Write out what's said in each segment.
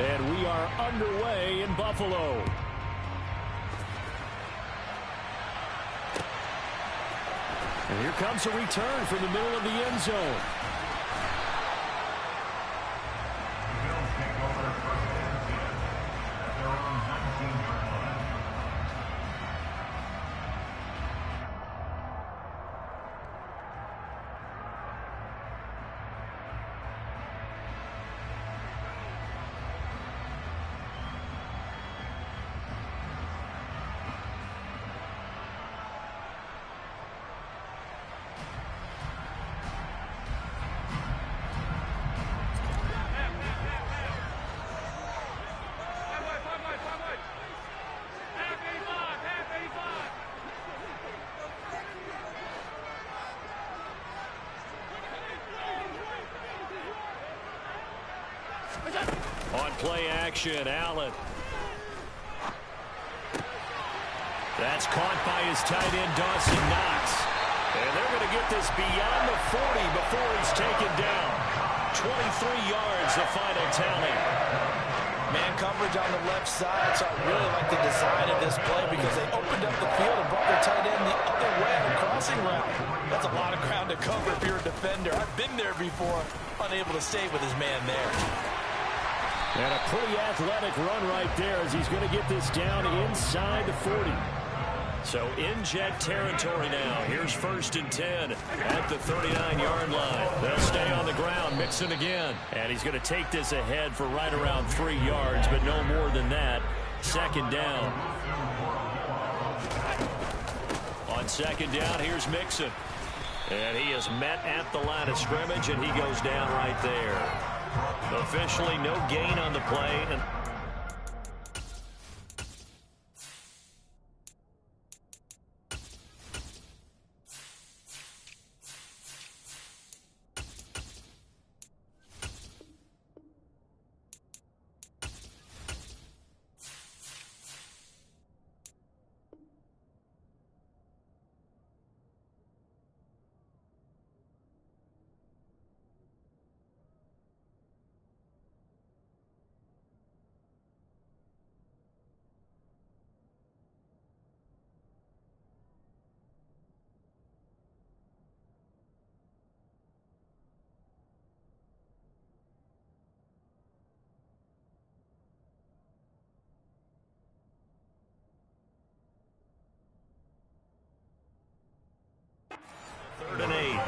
And we are underway in Buffalo. And here comes a return from the middle of the end zone. On play action, Allen. That's caught by his tight end, Dawson Knox. And they're going to get this beyond the 40 before he's taken down. 23 yards, the final tally. Man coverage on the left side, so I really like the design of this play because they opened up the field and brought their tight end the other way on a crossing route. That's a lot of ground to cover if you're a defender. I've been there before, unable to stay with his man there. And a pretty athletic run right there as he's going to get this down inside the 40. So in jet territory now. Here's 1st and 10 at the 39-yard line. They'll stay on the ground, Mixon again. And he's going to take this ahead for right around 3 yards, but no more than that. 2nd down. On 2nd down, here's Mixon. And he is met at the line of scrimmage, and he goes down right there. Officially no gain on the play. And third and 8.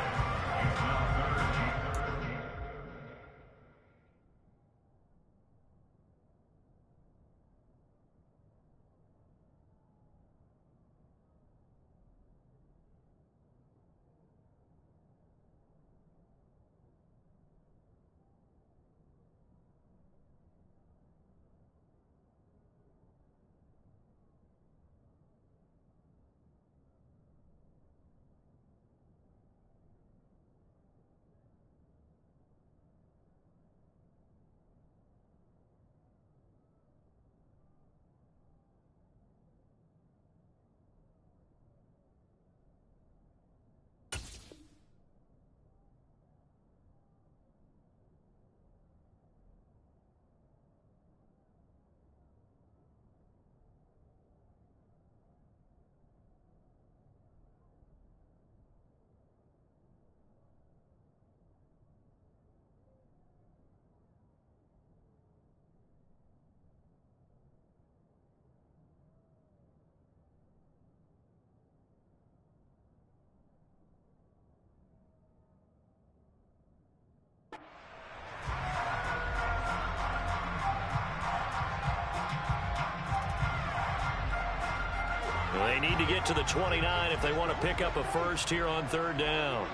They need to get to the 29 if they want to pick up a first here on 3rd down.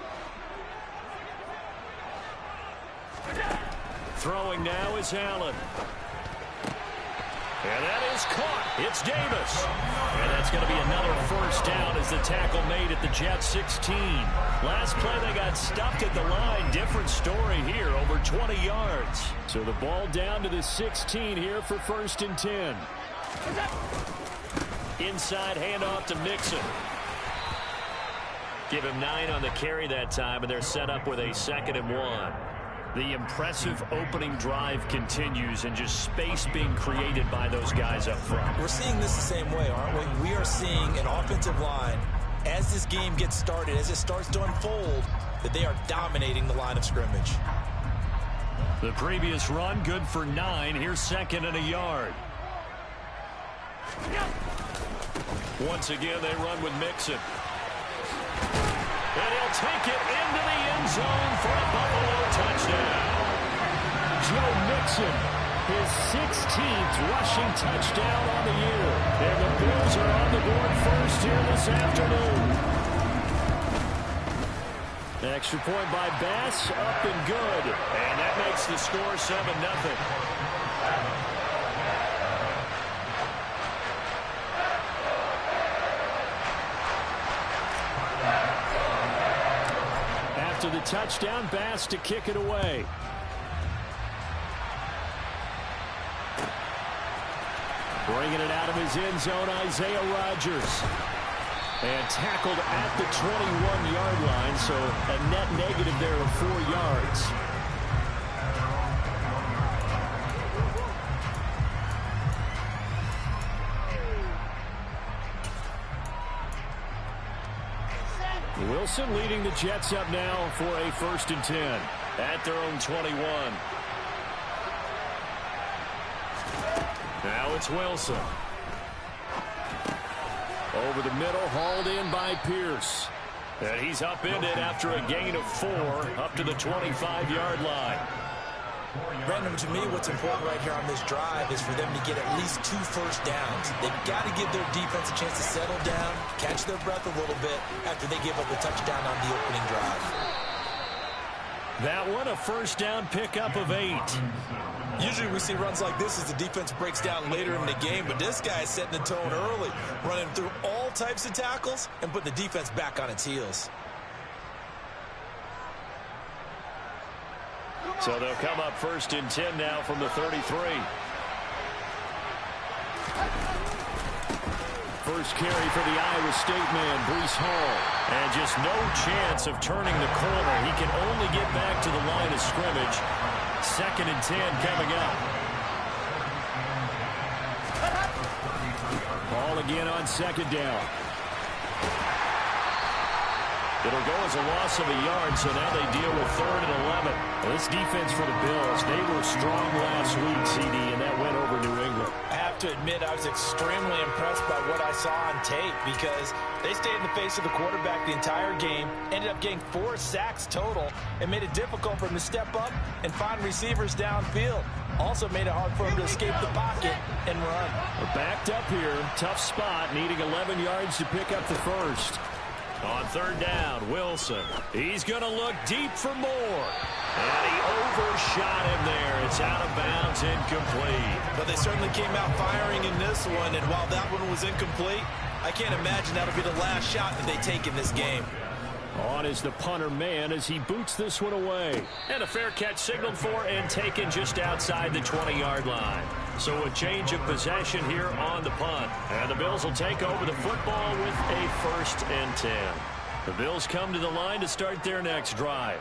Throwing now is Allen. And that is caught. It's Davis. And that's going to be another 1st down as the tackle made at the Jets 16. Last play they got stuffed at the line. Different story here, over 20 yards. So the ball down to the 16 here for 1st and 10. Inside handoff to Mixon. Give him 9 on the carry that time, and they're set up with a 2nd and 1. The impressive opening drive continues and just space being created by those guys up front. We're seeing this the same way, aren't we? We are seeing an offensive line, as this game gets started, as it starts to unfold, that they are dominating the line of scrimmage. The previous run, good for 9. Here's second and a yard. Once again, they run with Mixon. And he'll take it into the end zone for a Buffalo touchdown. Joe Mixon, his 16th rushing touchdown on the year. And the Bills are on the board first here this afternoon. An extra point by Bass, up and good. And that makes the score 7-0. After the touchdown, Bass to kick it away. Bringing it out of his end zone, Isaiah Rodgers. And tackled at the 21-yard line, so a net negative there of 4 yards. Wilson leading the Jets up now for a 1st and 10 at their own 21. Now it's Wilson. Over the middle, hauled in by Pierce. And he's upended after a gain of 4 up to the 25-yard line. Brandon, to me, what's important right here on this drive is for them to get at least 2 first downs. They've got to give their defense a chance to settle down, catch their breath a little bit after they give up a touchdown on the opening drive. That one, a first down pickup of 8. Usually we see runs like this as the defense breaks down later in the game, but this guy is setting the tone early, running through all types of tackles and putting the defense back on its heels. So they'll come up 1st and 10 now from the 33. First carry for the Iowa State man, Breece Hall. And just no chance of turning the corner. He can only get back to the line of scrimmage. 2nd and 10 coming up. Ball again on 2nd down. It'll go as a loss of a yard, so now they deal with 3rd and 11. Well, this defense for the Bills, they were strong last week, CD, and that went over New England. I have to admit, I was extremely impressed by what I saw on tape because they stayed in the face of the quarterback the entire game, ended up getting 4 sacks total, and made it difficult for him to step up and find receivers downfield. Also made it hard for him to escape the pocket and run. We're backed up here, tough spot, needing 11 yards to pick up the first. On 3rd down, Wilson. He's going to look deep for more. And he overshot him there. It's out of bounds, incomplete. But they certainly came out firing in this one, and while that one was incomplete, I can't imagine that'll be the last shot that they take in this game. On is the punter man as he boots this one away. And a fair catch signaled for and taken just outside the 20-yard line. So a change of possession here on the punt. And the Bills will take over the football with a 1st and 10. The Bills come to the line to start their next drive.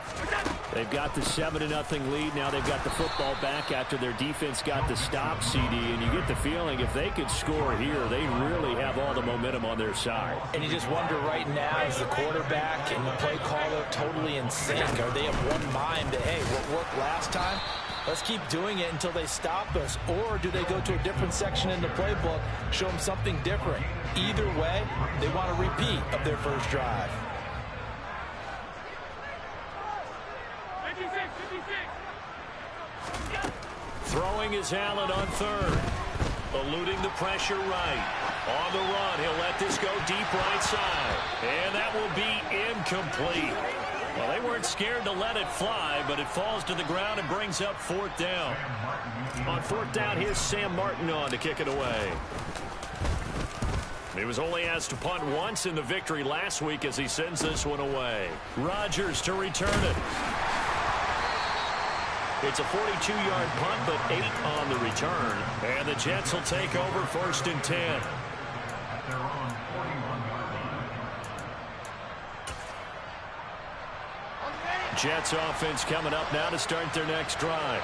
They've got the 7-0 lead. Now they've got the football back after their defense got the stop, CD. And you get the feeling if they could score here, they really have all the momentum on their side. And you just wonder right now, is the quarterback and the play caller totally in sync? Are they of one mind that, hey, what worked last time? Let's keep doing it until they stop us. Or do they go to a different section in the playbook, show them something different? Either way, they want a repeat of their first drive. Throwing is Allen on 3rd. Eluding the pressure right. On the run, he'll let this go deep right side. And that will be incomplete. Well, they weren't scared to let it fly, but it falls to the ground and brings up 4th down. On 4th down, here's Sam Martin on to kick it away. He was only asked to punt once in the victory last week as he sends this one away. Rodgers to return it. It's a 42-yard punt, but 8 on the return. And the Jets will take over 1st and 10. Jets offense coming up now to start their next drive.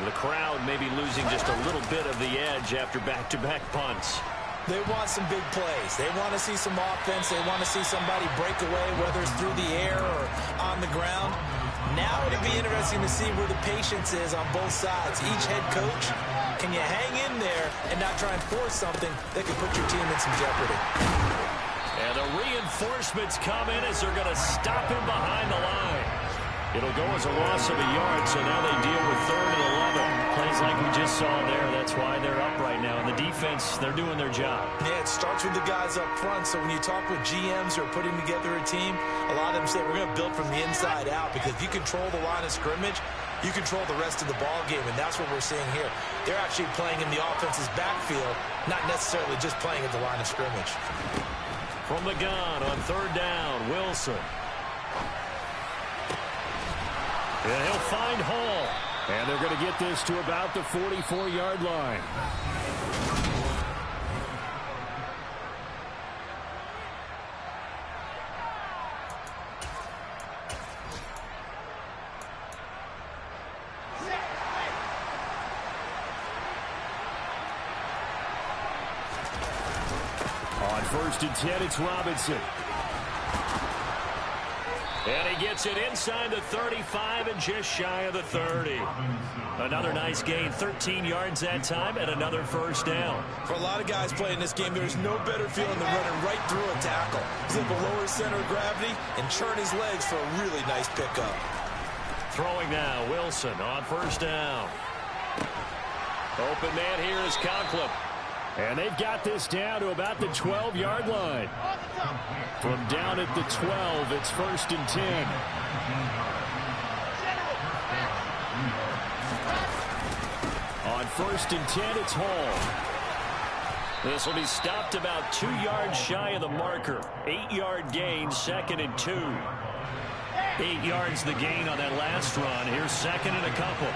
The crowd may be losing just a little bit of the edge after back-to-back punts. They want some big plays. They want to see some offense. They want to see somebody break away, whether it's through the air or on the ground. Now it'll be interesting to see where the patience is on both sides. Each head coach, can you hang in there and not try and force something that could put your team in some jeopardy? And the reinforcements come in as they're going to stop him behind the line. It'll go as a loss of a yard, so now they deal with 3rd and 11. Plays like we just saw there. That's why they're up right now. And the defense, they're doing their job. Yeah, it starts with the guys up front. So when you talk with GMs who are putting together a team, a lot of them say we're going to build from the inside out, because if you control the line of scrimmage, you control the rest of the ball game, and that's what we're seeing here. They're actually playing in the offense's backfield, not necessarily just playing at the line of scrimmage. From the gun on 3rd down, Wilson. And he'll find Hall. And they're going to get this to about the 44-yard line. On 1st and 10, it's Robinson. And he gets it inside the 35 and just shy of the 30. Another nice gain, 13 yards that time, and another 1st down. For a lot of guys playing this game, there's no better feeling than running right through a tackle. He's able to lower his center of gravity and churn his legs for a really nice pickup. Throwing now, Wilson on 1st down. Open man here is Conklin. And they've got this down to about the 12-yard line. From down at the 12, it's 1st and 10. On 1st and 10, it's Hall. This will be stopped about 2 yards shy of the marker. 8-yard gain, 2nd and 2. 8 yards the gain on that last run. Here's 2nd and a couple.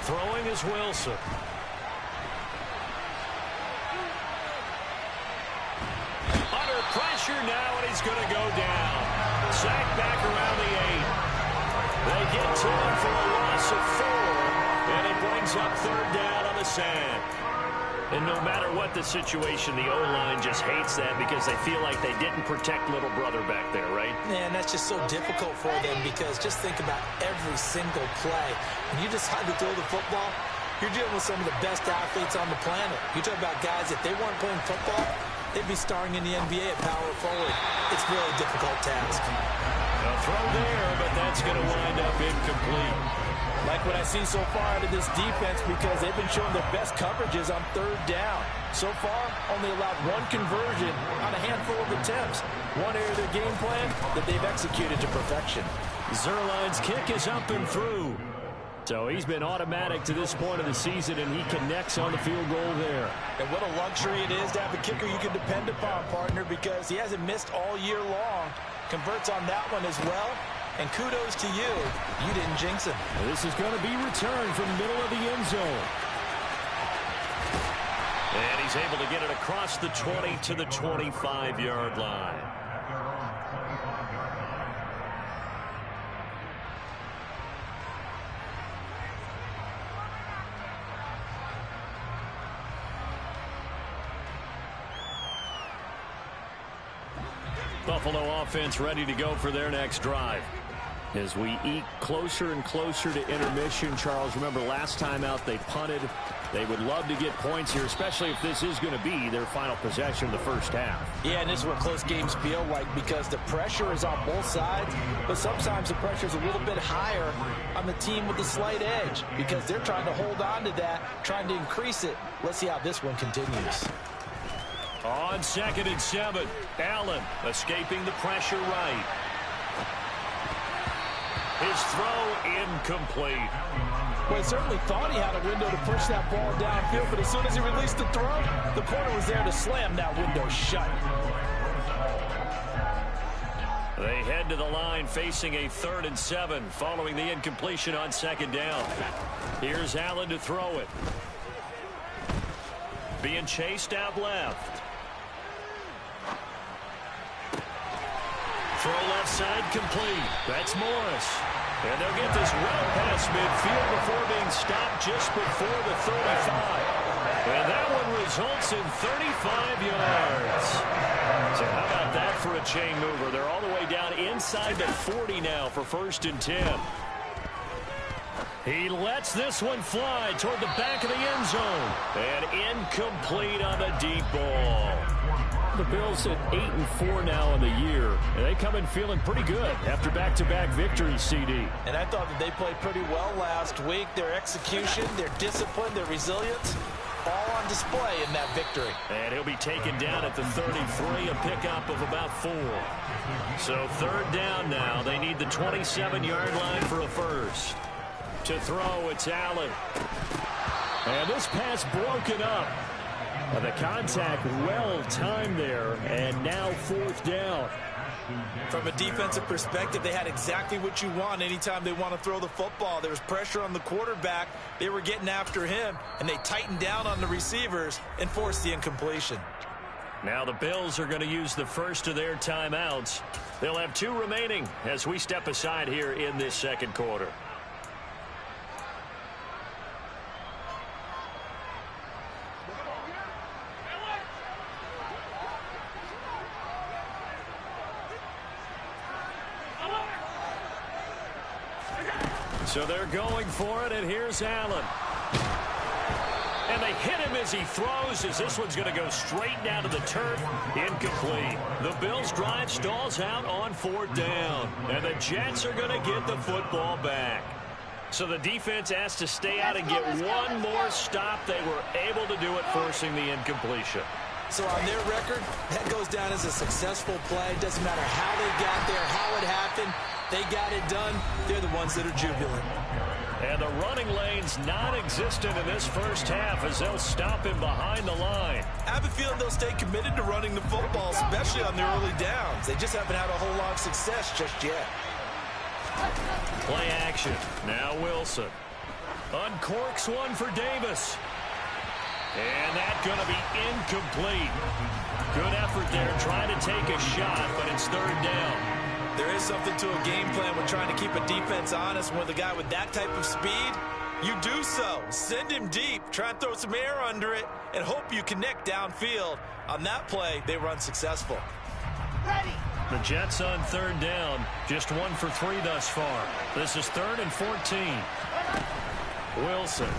Throwing is Wilson. Under pressure now, and he's going to go down. Sacked back around the 8. They get to him for a loss of 4, and it brings up 3rd down on the sand. And no matter what the situation, the O-line just hates that because they feel like they didn't protect little brother back there, right? Man, that's just so difficult for them, because just think about every single play. When you decide to throw the football, you're dealing with some of the best athletes on the planet. You talk about guys, if they weren't playing football, they'd be starring in the NBA at power forward. It's a really difficult task. A throw there, but that's going to wind up incomplete. Like what I see so far out of this defense, because they've been showing their best coverages on 3rd down. So far, only allowed 1 conversion on a handful of attempts. One area of their game plan that they've executed to perfection. Zuerlein's kick is up and through. So he's been automatic to this point of the season, and he connects on the field goal there. And what a luxury it is to have a kicker you can depend upon, partner, because he hasn't missed all year long. Converts on that one as well. And kudos to you. You didn't jinx him. This is going to be returned from the middle of the end zone. And he's able to get it across the 20 to the 25-yard line. Buffalo offense ready to go for their next drive. As we eke closer and closer to intermission, Charles, remember last time out they punted. They would love to get points here, especially if this is going to be their final possession of the first half. Yeah, and this is what close games feel like, because the pressure is on both sides, but sometimes the pressure is a little bit higher on the team with the slight edge, because they're trying to hold on to that, trying to increase it. Let's see how this one continues. On 2nd and 7, Allen escaping the pressure right. His throw incomplete. Well, he certainly thought he had a window to push that ball downfield, but as soon as he released the throw, the corner was there to slam that window shut. They head to the line facing a 3rd and 7 following the incompletion on 2nd down. Here's Allen to throw it. Being chased out left. Throw left side complete. That's Morris. And they'll get this well past midfield before being stopped just before the 35. And that one results in 35 yards. So how about that for a chain mover? They're all the way down inside the 40 now for 1st and 10. He lets this one fly toward the back of the end zone. And incomplete on the deep ball. The Bills at 8-4 now in the year, and they come in feeling pretty good after back-to-back victories, CD. And I thought that they played pretty well last week. Their execution, their discipline, their resilience, all on display in that victory. And he'll be taken down at the 33, a pickup of about 4. So 3rd down now. They need the 27-yard line for a first. To throw, it's Allen. And this pass broken up. The contact well timed there, and now 4th down. From a defensive perspective, they had exactly what you want anytime they want to throw the football. There was pressure on the quarterback. They were getting after him, and they tightened down on the receivers and forced the incompletion. Now the Bills are going to use the first of their timeouts. They'll have 2 remaining as we step aside here in this 2nd quarter. So they're going for it, and here's Allen. And they hit him as he throws, as this one's going to go straight down to the turf. Incomplete. The Bills' drive stalls out on 4th down. And the Jets are going to get the football back. So the defense has to stay out and get one more stop. They were able to do it, forcing the incompletion. So on their record, that goes down as a successful play. It doesn't matter how they got there, how it happened. They got it done. They're the ones that are jubilant. And the running lane's non-existent in this first half as they'll stop him behind the line. I have a feeling they'll stay committed to running the football, especially on their early downs. They just haven't had a whole lot of success just yet. Play action. Now Wilson. Uncorks one for Davis. And that's going to be incomplete. Good effort there trying to take a shot, but it's 3rd down. There is something to a game plan with trying to keep a defense honest. With a guy with that type of speed, you do so. Send him deep. Try and throw some air under it and hope you connect downfield. On that play, they were unsuccessful. The Jets on 3rd down. Just 1 for 3 thus far. This is 3rd and 14. Wilson.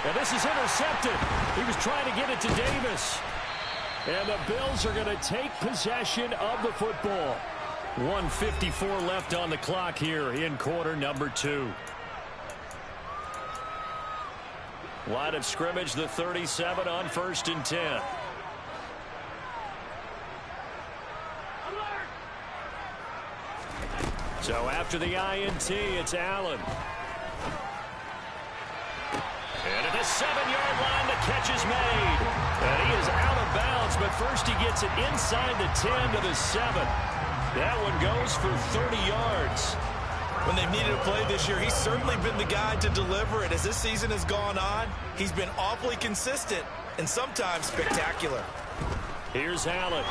And this is intercepted. He was trying to get it to Davis. And the Bills are going to take possession of the football. 1:54 left on the clock here in quarter number 2. Line of scrimmage, the 37 on 1st and 10. So after the INT, it's Allen. And at the 7-yard line, the catch is made. And he is out of bounds, but first he gets it inside the 10 to the 7. That one goes for 30 yards. When they've needed a play this year, he's certainly been the guy to deliver it. As this season has gone on, he's been awfully consistent and sometimes spectacular. Here's Allen.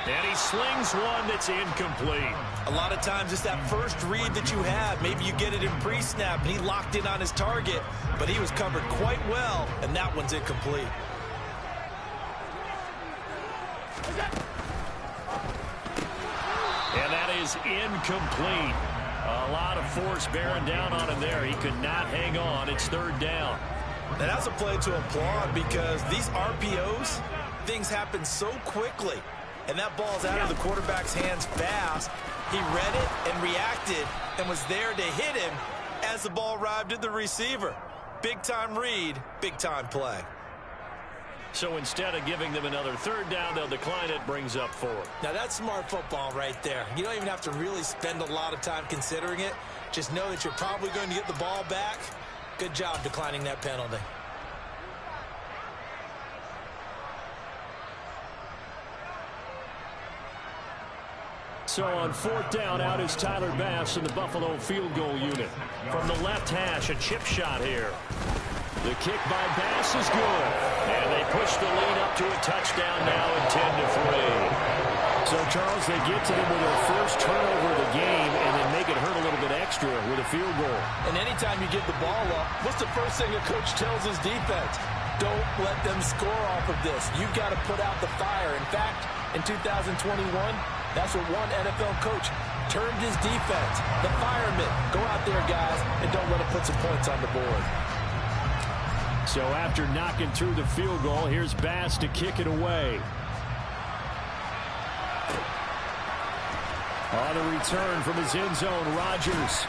And he slings one that's incomplete. A lot of times it's that first read that you have. Maybe you get it in pre-snap, and he locked in on his target, but he was covered quite well, and that one's incomplete. And that is incomplete. A lot of force bearing down on him there. He could not hang on. It's 3rd down. And that's a play to applaud because these RPOs, things happen so quickly. And that ball's out of the quarterback's hands fast. He read it and reacted and was there to hit him as the ball arrived at the receiver. Big-time read, big-time play. So instead of giving them another 3rd down, they'll decline it, brings up 4. Now that's smart football right there. You don't even have to really spend a lot of time considering it. Just know that you're probably going to get the ball back. Good job declining that penalty. So on 4th down, out is Tyler Bass in the Buffalo field goal unit. From the left hash, a chip shot here. The kick by Bass is good. And they push the lead up to a touchdown now at 10-3. So, Charles, they get to them with their first turnover of the game and then make it hurt a little bit extra with a field goal. And anytime you give the ball up, what's the first thing a coach tells his defense? Don't let them score off of this. You've got to put out the fire. In fact, in 2021, that's what one NFL coach termed his defense. The firemen. Go out there, guys, and don't let them put some points on the board. So after knocking through the field goal, here's Bass to kick it away. On the return from his end zone, Rodgers.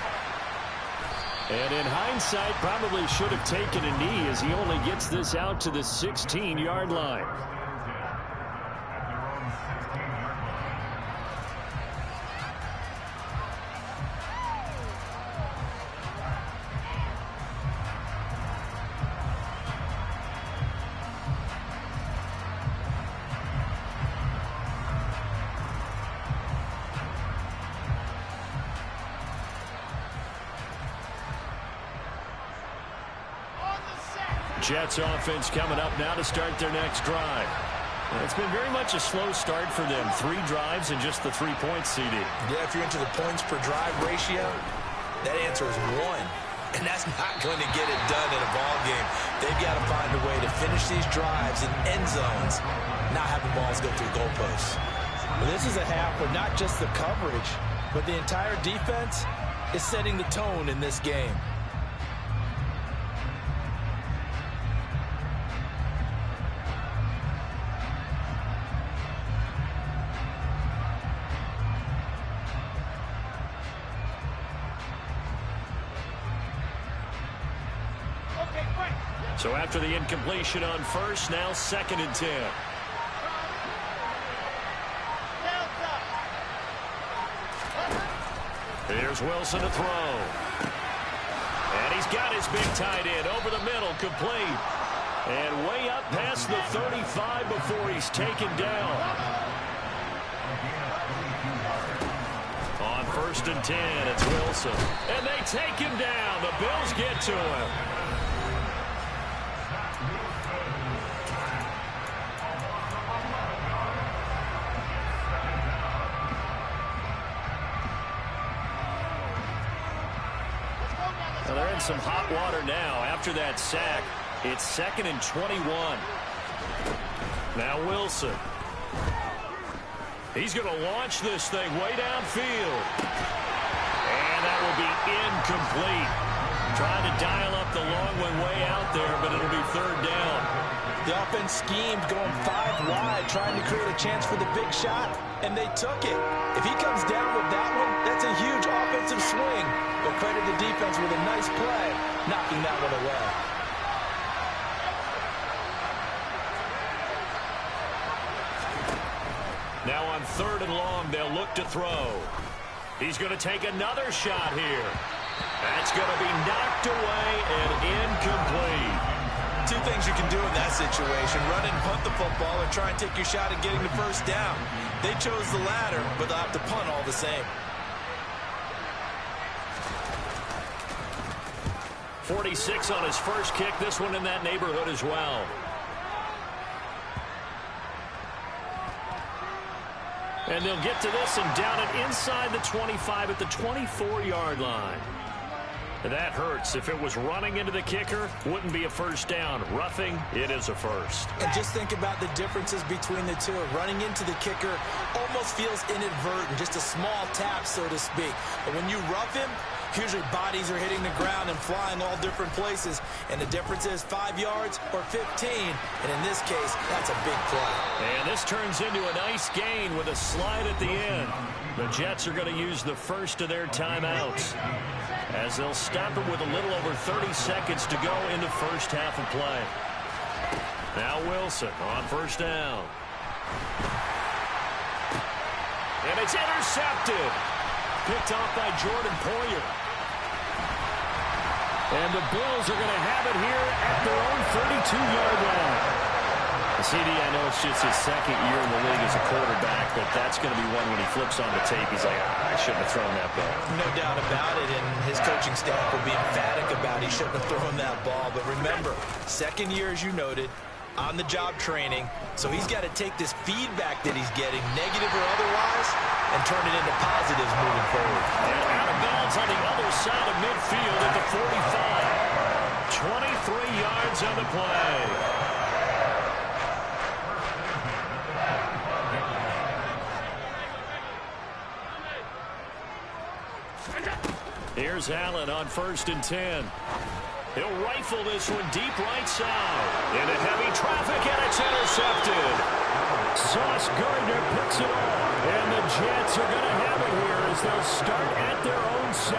And in hindsight, probably should have taken a knee as he only gets this out to the 16-yard line. Jets offense coming up now to start their next drive. It's been very much a slow start for them. 3 drives and just the 3 points, CD. Yeah, if you're into the points per drive ratio, that answer is 1. And that's not going to get it done in a ball game. They've got to find a way to finish these drives in end zones, not having balls go through goalposts. Well, this is a half where not just the coverage, but the entire defense is setting the tone in this game. So after the incompletion on first, now 2nd and 10. Here's Wilson to throw. And he's got his big tight end over the middle, complete. And way up past the 35 before he's taken down. On 1st and 10, it's Wilson. And they take him down. The Bills get to him. They're in some hot water now after that sack. It's 2nd and 21. Now Wilson. He's going to launch this thing way downfield. And that will be incomplete. Trying to dial up the long one way out there, but it'll be 3rd down. The offense schemed going 5 wide, trying to create a chance for the big shot, and they took it. If he comes down with that one, that's a huge offensive swing. But credit the defense with a nice play, knocking that one away. Now on 3rd and long, they'll look to throw. He's going to take another shot here. That's going to be knocked away and incomplete. 2 things you can do in that situation: run and punt the football, or try and take your shot at getting the 1st down. They chose the latter, but they'll have to punt all the same. 46 on his first kick. This one in that neighborhood as well. And they'll get to this and down it inside the 25 at the 24-yard line. That hurts. If it was running into the kicker, wouldn't be a 1st down. Roughing, it is a 1st. And just think about the differences between the two. Running into the kicker almost feels inadvertent, just a small tap, so to speak. But when you rough him, usually bodies are hitting the ground and flying all different places. And the difference is 5 yards or 15. And in this case, that's a big play. And this turns into a nice gain with a slide at the end. The Jets are going to use the first of their timeouts, as they'll stop him with a little over 30 seconds to go in the first half of play. Now Wilson on 1st down. And it's intercepted. Picked off by Jordan Poyer. And the Bills are going to have it here at their own 32-yard line. CD, I know it's just his second year in the league as a quarterback, but that's going to be one when he flips on the tape. He's like, I shouldn't have thrown that ball. No doubt about it, and his coaching staff will be emphatic about he shouldn't have thrown that ball. But remember, second year, as you noted, on-the-job training, so he's got to take this feedback that he's getting, negative or otherwise, and turn it into positives moving forward. And out of bounds on the other side of midfield at the 45. 23 yards on the play. Here's Allen on 1st and 10. He'll rifle this one deep right side. Into heavy traffic, and it's intercepted. Sauce Gardner picks it up. And the Jets are going to have it here as they'll start at their own 7.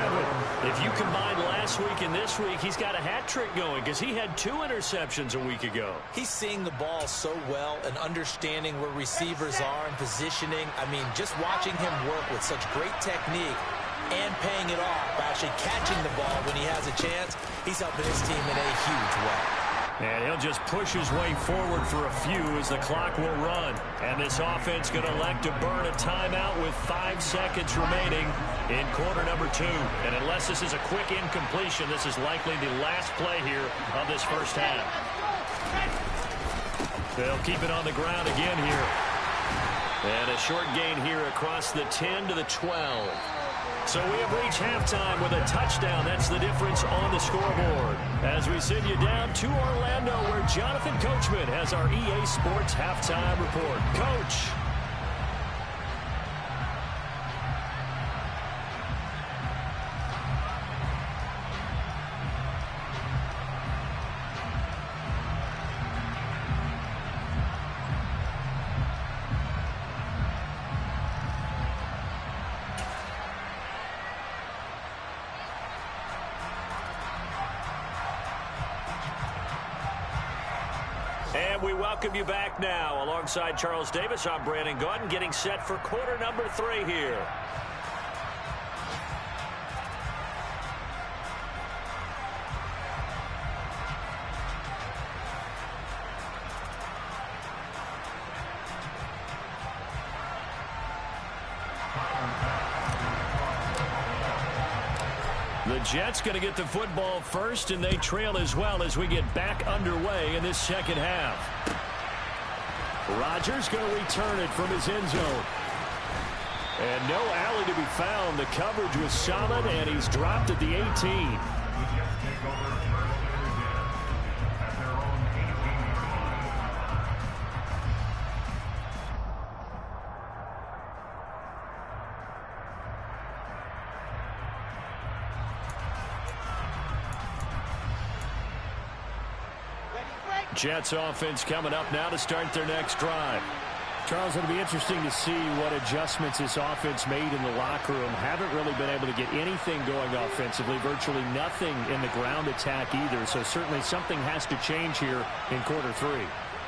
If you combine last week and this week, he's got a hat trick going because he had 2 interceptions a week ago. He's seeing the ball so well and understanding where receivers are and positioning. I mean, just watching him work with such great technique and paying it off by actually catching the ball when he has a chance, he's helping his team in a huge way. And he'll just push his way forward for a few as the clock will run. And this offense going to elect to burn a timeout with 5 seconds remaining in quarter number 2. And unless this is a quick incompletion, this is likely the last play here of this first half. They'll keep it on the ground again here. And a short gain here across the 10 to the 12. So we have reached halftime with a touchdown. That's the difference on the scoreboard. As we send you down to Orlando, where Jonathan Coachman has our EA Sports halftime report. Coach. And we welcome you back now. Alongside Charles Davis, I'm Brandon Gaudin, getting set for quarter number 3 here. The Jets going to get the football first, and they trail as well as we get back underway in this second half. Rodgers going to return it from his end zone. And no alley to be found. The coverage was solid, and he's dropped at the 18. Jets offense coming up now to start their next drive. Charles, it'll be interesting to see what adjustments this offense made in the locker room. Haven't really been able to get anything going offensively, virtually nothing in the ground attack either. So certainly something has to change here in quarter 3.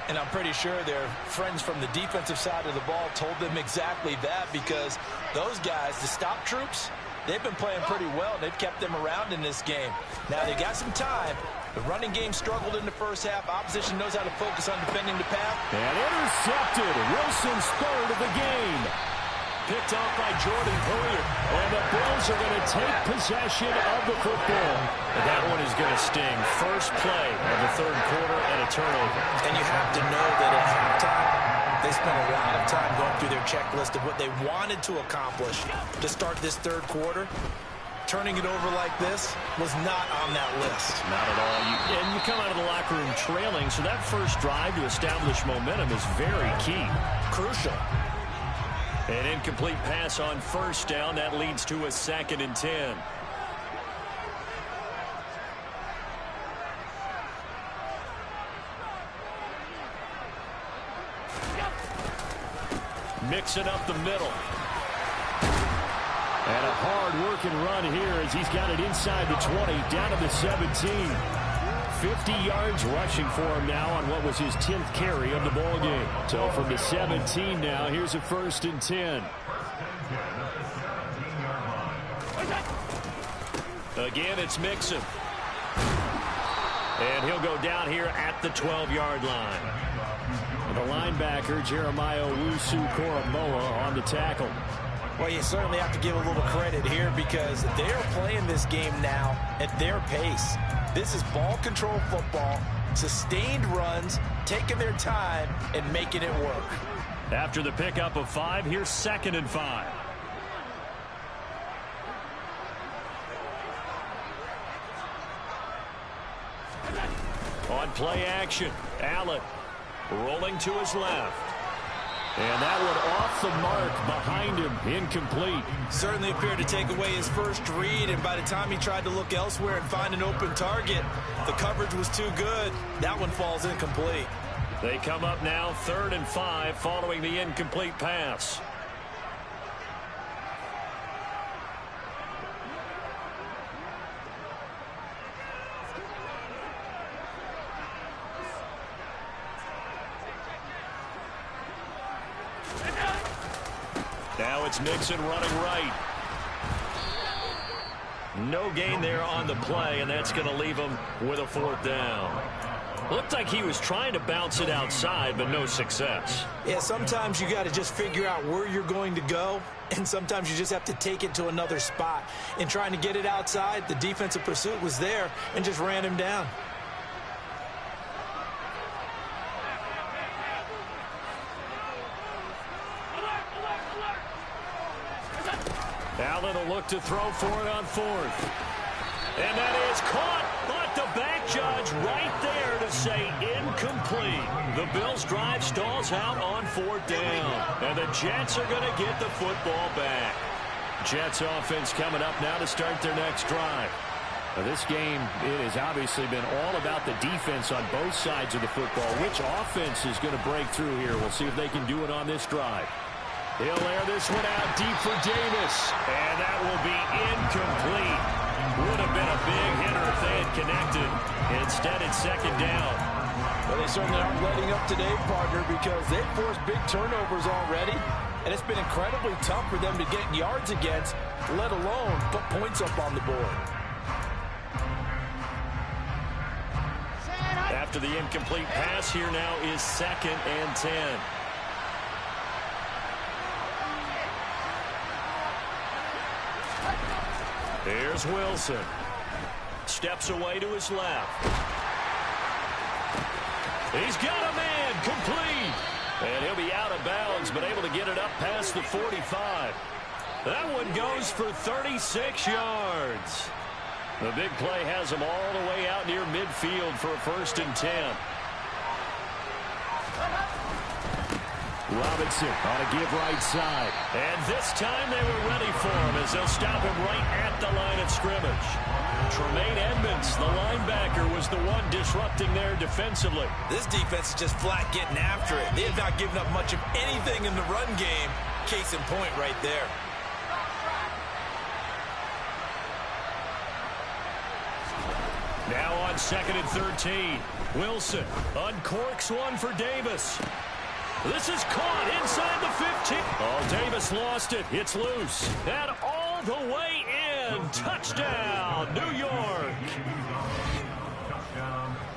And I'm pretty sure their friends from the defensive side of the ball told them exactly that, because those guys, the stop troops, they've been playing pretty well, and they've kept them around in this game. Now, they got some time. The running game struggled in the first half. Opposition knows how to focus on defending the pass. And intercepted. Wilson's third of the game. Picked off by Jordan Poyer. And the Bills are going to take possession of the football. And that one is going to sting. First play of the third quarter and a turnover. And you have to know that at halftime, they spent a lot of time going through their checklist of what they wanted to accomplish to start this third quarter. Turning it over like this was not on that list. Not at all. And you come out of the locker room trailing, so that first drive to establish momentum is very key. Crucial. An incomplete pass on first down. That leads to a 2nd and 10. Mixing up the middle. And a hard-working run here as he's got it inside the 20, down to the 17. 50 yards rushing for him now on what was his 10th carry of the ball game. So from the 17 now, here's a 1st and 10. Again, it's Mixon. And he'll go down here at the 12-yard line. The linebacker, Jeremiah Owusu-Koramoah, on the tackle. Well, you certainly have to give a little credit here because they are playing this game now at their pace. This is ball control football, sustained runs, taking their time, and making it work. After the pickup of 5, here's 2nd and 5. On play action, Allen rolling to his left. And that one off the mark behind him, incomplete. Certainly appeared to take away his first read, and by the time he tried to look elsewhere and find an open target, the coverage was too good. That one falls incomplete. They come up now 3rd and 5 following the incomplete pass. Now it's Mixon running right. No gain there on the play, and that's going to leave him with a 4th down. Looked like he was trying to bounce it outside, but no success. Yeah, sometimes you got to just figure out where you're going to go, and sometimes you just have to take it to another spot. In trying to get it outside, the defensive pursuit was there and just ran him down. Allen will look to throw for it on 4th. And that is caught, but the back judge right there to say incomplete. The Bills' drive stalls out on 4th down. And the Jets are going to get the football back. Jets offense coming up now to start their next drive. Now this game, it has obviously been all about the defense on both sides of the football. Which offense is going to break through here? We'll see if they can do it on this drive. He'll air this one out deep for Davis. And that will be incomplete. Would have been a big hitter if they had connected. Instead, it's 2nd down. Well, they certainly aren't letting up today, partner, because they've forced big turnovers already. And it's been incredibly tough for them to get yards against, let alone put points up on the board. After the incomplete pass, here now is 2nd and 10. Here's Wilson. Steps away to his left. He's got a man, complete. And he'll be out of bounds, but able to get it up past the 45. That one goes for 36 yards. The big play has him all the way out near midfield for a 1st and 10. Robinson on a give right side. And this time they were ready for him as they'll stop him right at the line of scrimmage. Tremaine Edmonds, the linebacker, was the one disrupting there defensively. This defense is just flat getting after it. They have not given up much of anything in the run game. Case in point right there. Now on 2nd and 13. Wilson uncorks one for Davis. This is caught inside the 15. Oh, Davis lost it. It's loose. And all the way in. Touchdown, New York.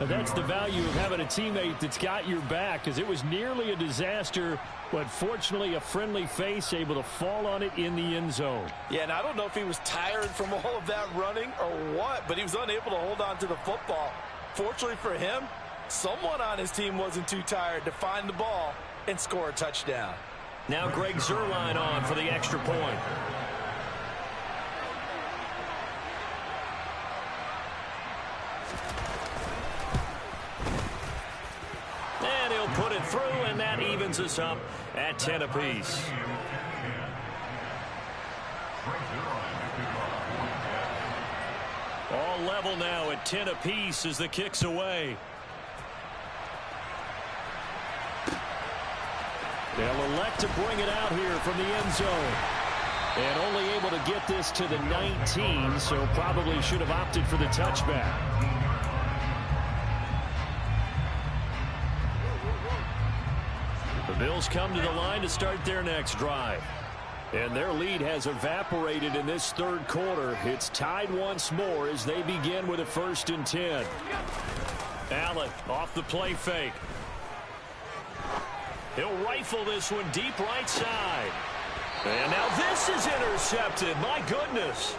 That's the value of having a teammate that's got your back, because it was nearly a disaster, but fortunately a friendly face able to fall on it in the end zone. Yeah, and I don't know if he was tired from all of that running or what, but he was unable to hold on to the football. Fortunately for him, someone on his team wasn't too tired to find the ball and score a touchdown. Now Greg Zuerlein on for the extra point. And he'll put it through, and that evens us up at 10 apiece. All level now at 10 apiece as the kick's away. They'll elect to bring it out here from the end zone. And only able to get this to the 19, so probably should have opted for the touchback. The Bills come to the line to start their next drive. And their lead has evaporated in this 3rd quarter. It's tied once more as they begin with a 1st and 10. Allen off the play fake. He'll rifle this one deep right side. And now this is intercepted. My goodness.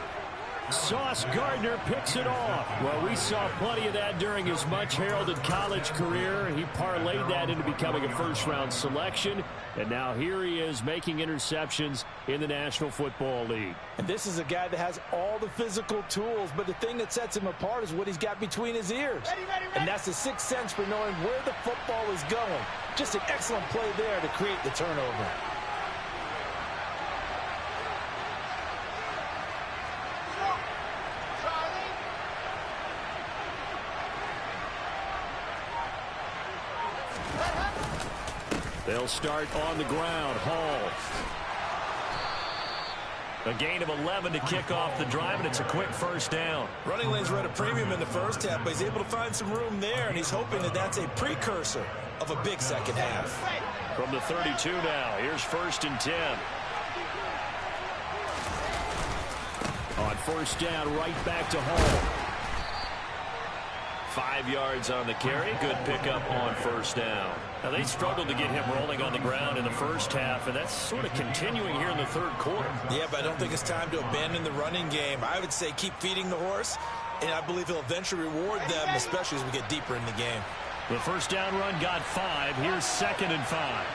Sauce Gardner picks it off. Well, we saw plenty of that during his much-heralded college career. He parlayed that into becoming a first-round selection. And now here he is making interceptions in the National Football League. And this is a guy that has all the physical tools, but the thing that sets him apart is what he's got between his ears. And that's the sixth sense for knowing where the football is going. Just an excellent play there to create the turnover. They'll start on the ground. Hall. A gain of 11 to kick off the drive, and it's a quick first down. Running lanes were at a premium in the first half, but he's able to find some room there, and he's hoping that that's a precursor of a big second half. From the 32 now, here's 1st and 10. On first down, right back to Hall. 5 yards on the carry. Good pickup on first down. Now, they struggled to get him rolling on the ground in the first half, and that's sort of continuing here in the third quarter. Yeah, but I don't think it's time to abandon the running game. I would say keep feeding the horse, and I believe he'll eventually reward them, especially as we get deeper in the game. The first down run got 5. Here's 2nd and 5.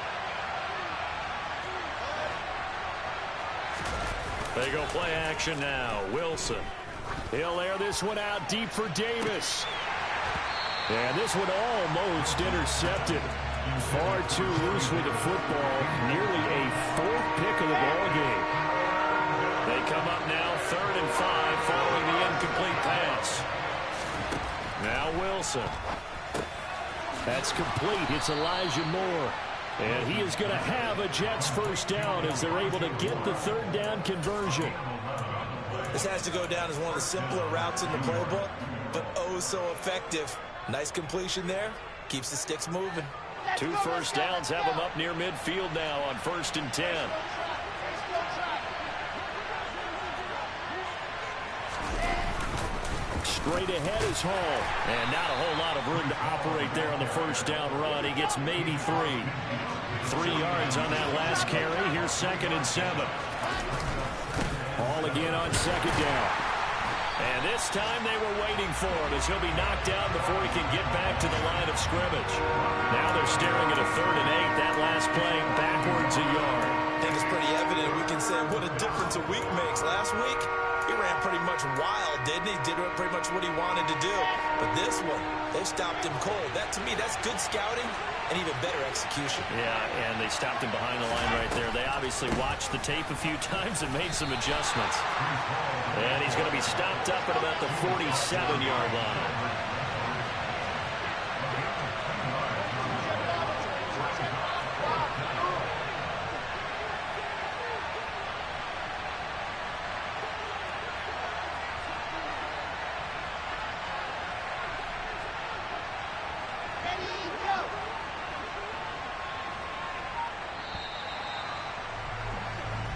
They go play action now. Wilson. He'll air this one out deep for Davis. And this one almost intercepted. Far too loose with the football. Nearly a 4th pick of the ball game. They come up now 3rd and 5 following the incomplete pass. Now Wilson. That's complete. It's Elijah Moore. And he is going to have a Jets first down as they're able to get the 3rd down conversion. This has to go down as one of the simpler routes in the playbook, but oh so effective. Nice completion there. Keeps the sticks moving. 2 first downs have them up near midfield now on 1st and 10. Straight ahead is Hall. And not a whole lot of room to operate there on the first down run. He gets maybe 3. 3 yards on that last carry. Here's 2nd and 7. Hall again on 2nd down. And this time they were waiting for him as he'll be knocked down before he can get back to the line of scrimmage. Now they're staring at a 3rd and 8. That last play backwards a yard. I think it's pretty evident. We can say what a difference a week makes. Last week, he ran pretty much wild, didn't he? Did pretty much what he wanted to do. But this one, they stopped him cold. That, to me, that's good scouting and even better execution. Yeah, and they stopped him behind the line right there. They obviously watched the tape a few times and made some adjustments. And he's going to be stopped up at about the 47-yard line.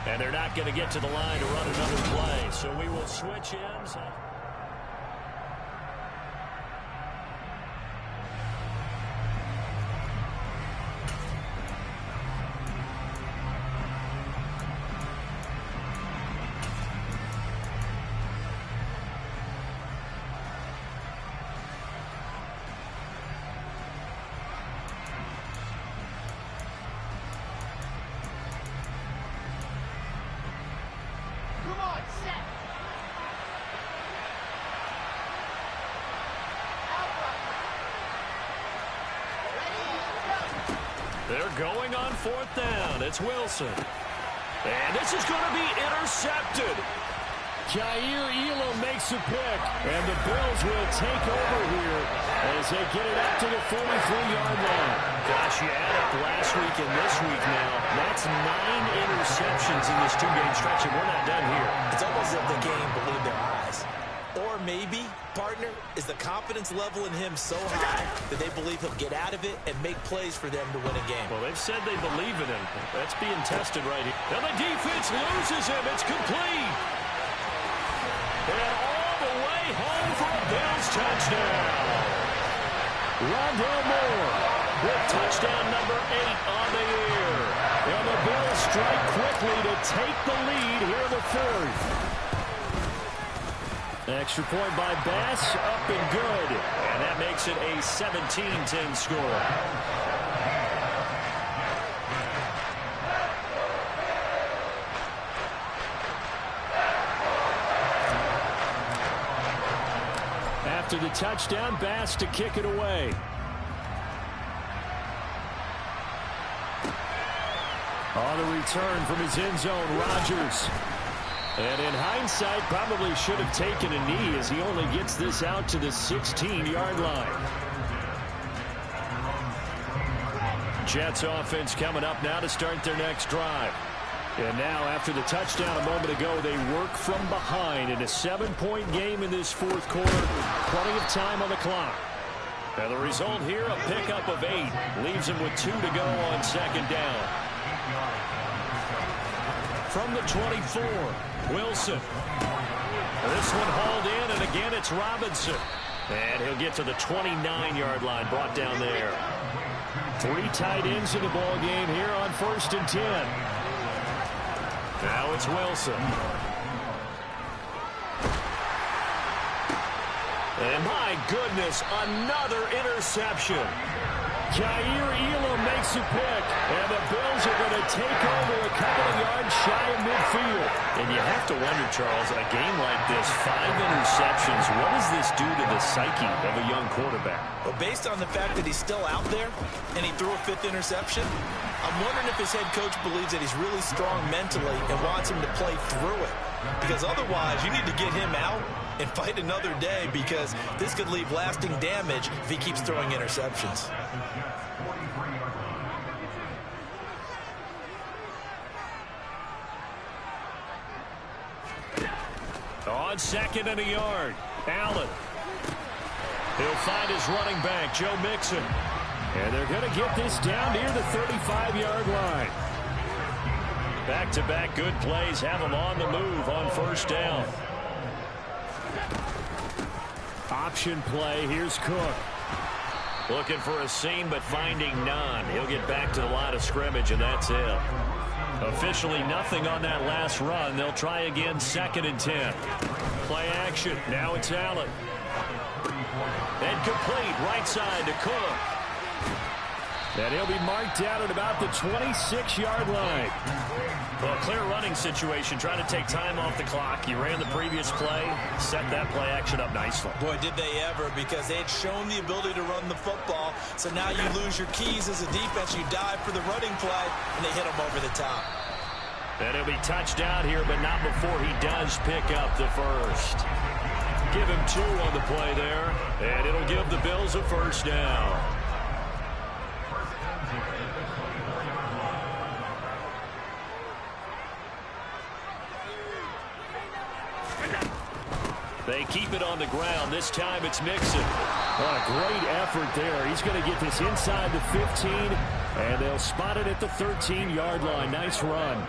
And they're not going to get to the line to run another play. So we will switch ends. They're going on 4th down. It's Wilson. And this is going to be intercepted. Jair Elam makes a pick. And the Bills will take over here as they get it up to the 43-yard line. Gosh, you add up last week and this week now. That's 9 interceptions in this 2-game stretch, and we're not done here. It's almost as if the game believed their eyes. Or maybe, partner, is the confidence level in him so high that they believe he'll get out of it and make plays for them to win a game. Well, they've said they believe in him. That's being tested right here. And the defense loses him. It's complete. And all the way home for a Bills touchdown. Rondell Moore. with touchdown number 8 on the year. And the Bills strike quickly to take the lead here in the fourth. Extra point by Bass, up and good. And that makes it a 17-10 score. After the touchdown, Bass to kick it away. On the return from his end zone, Rodgers. And in hindsight, probably should have taken a knee as he only gets this out to the 16-yard line. Jets offense coming up now to start their next drive. And now, after the touchdown a moment ago, they work from behind in a 7-point game in this fourth quarter. Plenty of time on the clock. And the result here, a pickup of 8. Leaves them with 2 to go on second down. From the 24, Wilson. This one hauled in, and again it's Robinson. And he'll get to the 29-yard line, brought down there. 3 tight ends in the ball game here on 1st and 10. Now it's Wilson. And my goodness, another interception. Jair Elam makes a pick, and the Bills are going to take over a couple of yards shy of midfield. And you have to wonder, Charles, a game like this, 5 interceptions, what does this do to the psyche of a young quarterback? Well, based on the fact that he's still out there and he threw a 5th interception, I'm wondering if his head coach believes that he's really strong mentally and wants him to play through it. Because otherwise, you need to get him out and fight another day, because this could leave lasting damage if he keeps throwing interceptions. On 2nd and a yard, Allen. He'll find his running back, Joe Mixon. And they're going to get this down near the 35-yard line. Back-to-back good plays have them on the move on 1st down. Option play, here's Cook. Looking for a seam, but finding none. He'll get back to the line of scrimmage, and that's it. Officially nothing on that last run. They'll try again, 2nd and 10. Play action. Now it's Allen. And complete, right side to Cook. And he'll be marked down at about the 26-yard line. Well, a clear running situation, trying to take time off the clock. You ran the previous play, set that play action up nicely. Boy, did they ever, because they had shown the ability to run the football. So now you lose your keys as a defense. You dive for the running play, and they hit them over the top. And he'll be touched out here, but not before he does pick up the first. Give him 2 on the play there, and it'll give the Bills a 1st down. They keep it on the ground. This time it's Mixon. What a great effort there. He's going to get this inside the 15, and they'll spot it at the 13-yard line. Nice run.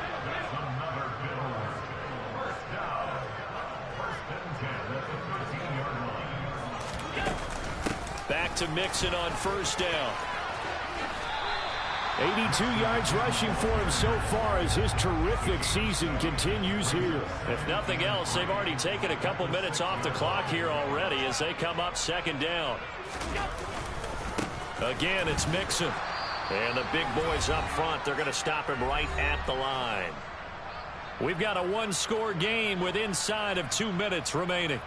Back to Mixon on 1st down. 82 yards rushing for him so far as his terrific season continues here. If nothing else, they've already taken a couple minutes off the clock here already as they come up 2nd down. Again, it's Mixon. And the big boys up front, they're going to stop him right at the line. We've got a 1-score game with inside of 2 minutes remaining.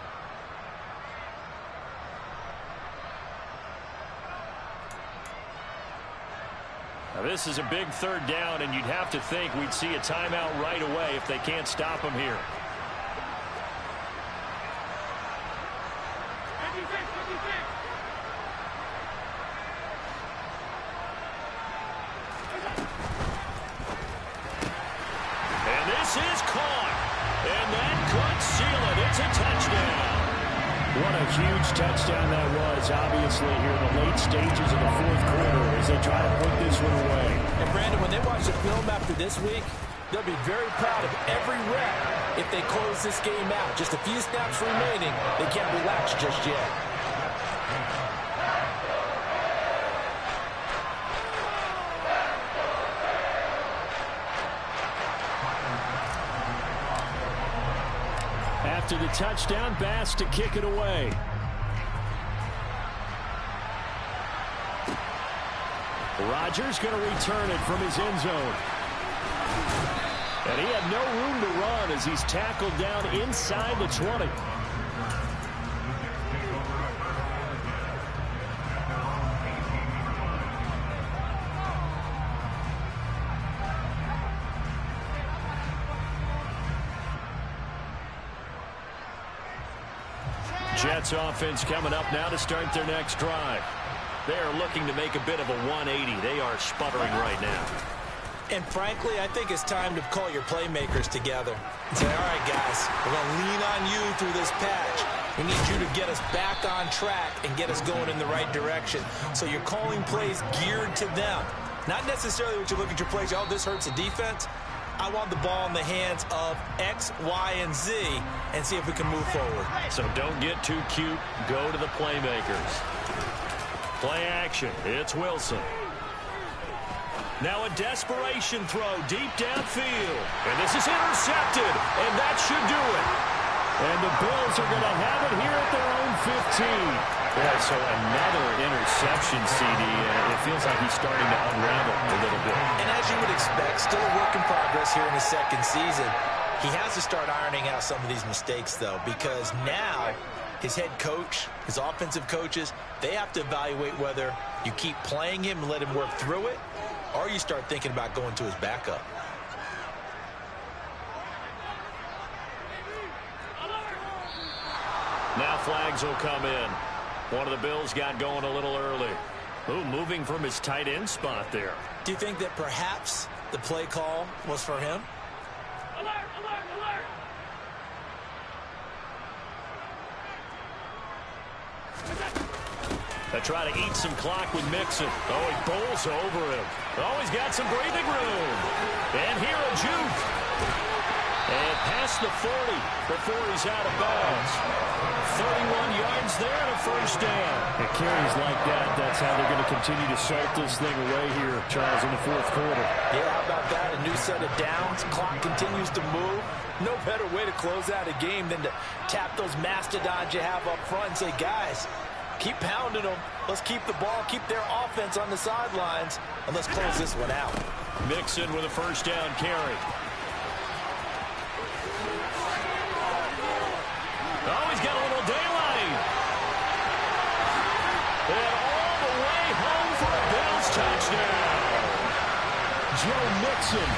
Now, this is a big 3rd down, and you'd have to think we'd see a timeout right away if they can't stop him here. And this is caught. And that could seal it. It's a touchdown. What a huge touchdown that was, obviously, here in the late stages of the 4th quarter as they try to put this one away. And, Brandon, when they watch the film after this week, they'll be very proud of every rep if they close this game out. Just a few snaps remaining. They can't relax just yet. touchdown. Bass to kick it away. Rodgers going to return it from his end zone. And he had no room to run as he's tackled down inside the 20. Jets offense coming up now to start their next drive. They're looking to make a bit of a 180. They are sputtering right now. And frankly, I think it's time to call your playmakers together and say, all right, guys, we're going to lean on you through this patch. We need you to get us back on track and get us going in the right direction. So you're calling plays geared to them. Not necessarily what you look at your plays, oh, this hurts the defense. I want the ball in the hands of X, Y, and Z and see if we can move forward. So don't get too cute. Go to the playmakers. Play action. It's Wilson. Now a desperation throw deep downfield. And this is intercepted. And that should do it. And the Bills are going to have it here at their own 15. Yeah, so another interception, CD. It feels like he's starting to unravel a little bit. And as you would expect, still a work in progress here in his second season. He has to start ironing out some of these mistakes, though, because now his head coach, his offensive coaches, they have to evaluate whether you keep playing him and let him work through it, or you start thinking about going to his backup. Now flags will come in. One of the Bills got going a little early. Ooh, moving from his tight end spot there. Do you think that perhaps the play call was for him? Alert, alert, alert! They try to eat some clock with Mixon. Oh, he bowls over him. Oh, he's got some breathing room. And here a juke. And past the 40 before he's out of bounds. 31 yards there and a first down. It carries like that. That's how they're going to continue to salt this thing away here, Charles, in the fourth quarter. Yeah, how about that? A new set of downs. Clock continues to move. No better way to close out a game than to tap those mastodons you have up front and say, guys, keep pounding them. Let's keep the ball, keep their offense on the sidelines, and let's close this one out. Mixon with a first down carry. Oh, he's got a little daylight. And all the way home for a Bills touchdown. Joe Mixon,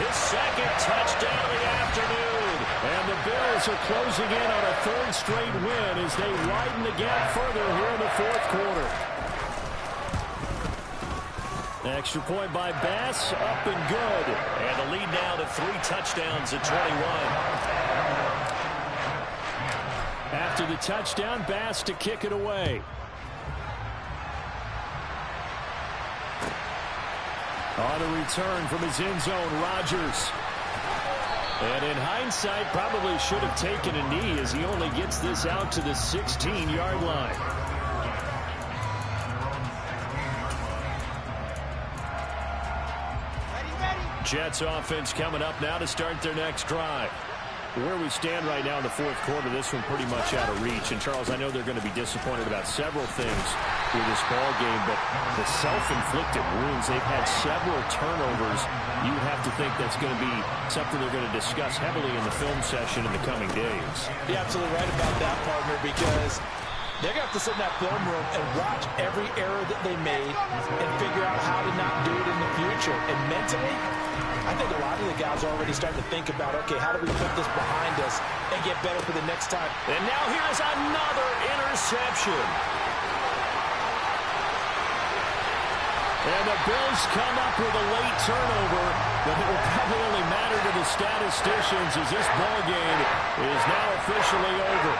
his second touchdown of the afternoon. And the Bills are closing in on a third straight win as they widen the gap further here in the fourth quarter. Extra point by Bass, up and good. And the lead now to 3 touchdowns at 21. After the touchdown, Bass to kick it away. On the return from his end zone, Rodgers. And in hindsight, probably should have taken a knee as he only gets this out to the 16-yard line. Jets offense coming up now to start their next drive. Where we stand right now in the fourth quarter, this one pretty much out of reach. And, Charles, I know they're going to be disappointed about several things with this ball game, but the self-inflicted wounds, they've had several turnovers. You would have to think that's going to be something they're going to discuss heavily in the film session in the coming days. You're absolutely right about that, partner, because they're going to have to sit in that film room and watch every error that they made and figure out how to not do it in the future. And mentally, I think a lot of the guys are already starting to think about, okay, how do we put this behind us and get better for the next time? And now here's another interception. And the Bills come up with a late turnover, but it will probably only matter to the statisticians as this ball game is now officially over.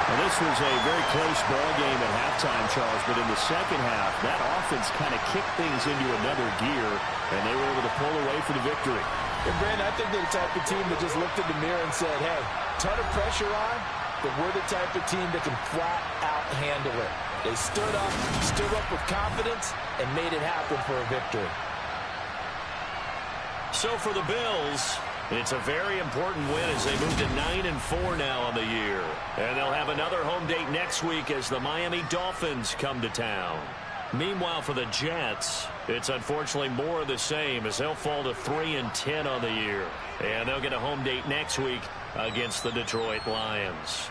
Now, this was a very close ball game at halftime, Charles, but in the second half, that offense kind of kicked things into another gear, and they were able to pull away for the victory. And, Brandon, I think they're the type of team that just looked in the mirror and said, hey, ton of pressure on, but we're the type of team that can flat out handle it. They stood up with confidence, and made it happen for a victory. So for the Bills, It's a very important win as they move to 9-4 now on the year. And they'll have another home date next week as the Miami Dolphins come to town. Meanwhile, for the Jets, it's unfortunately more of the same as they'll fall to 3-10 on the year. And they'll get a home date next week against the Detroit Lions.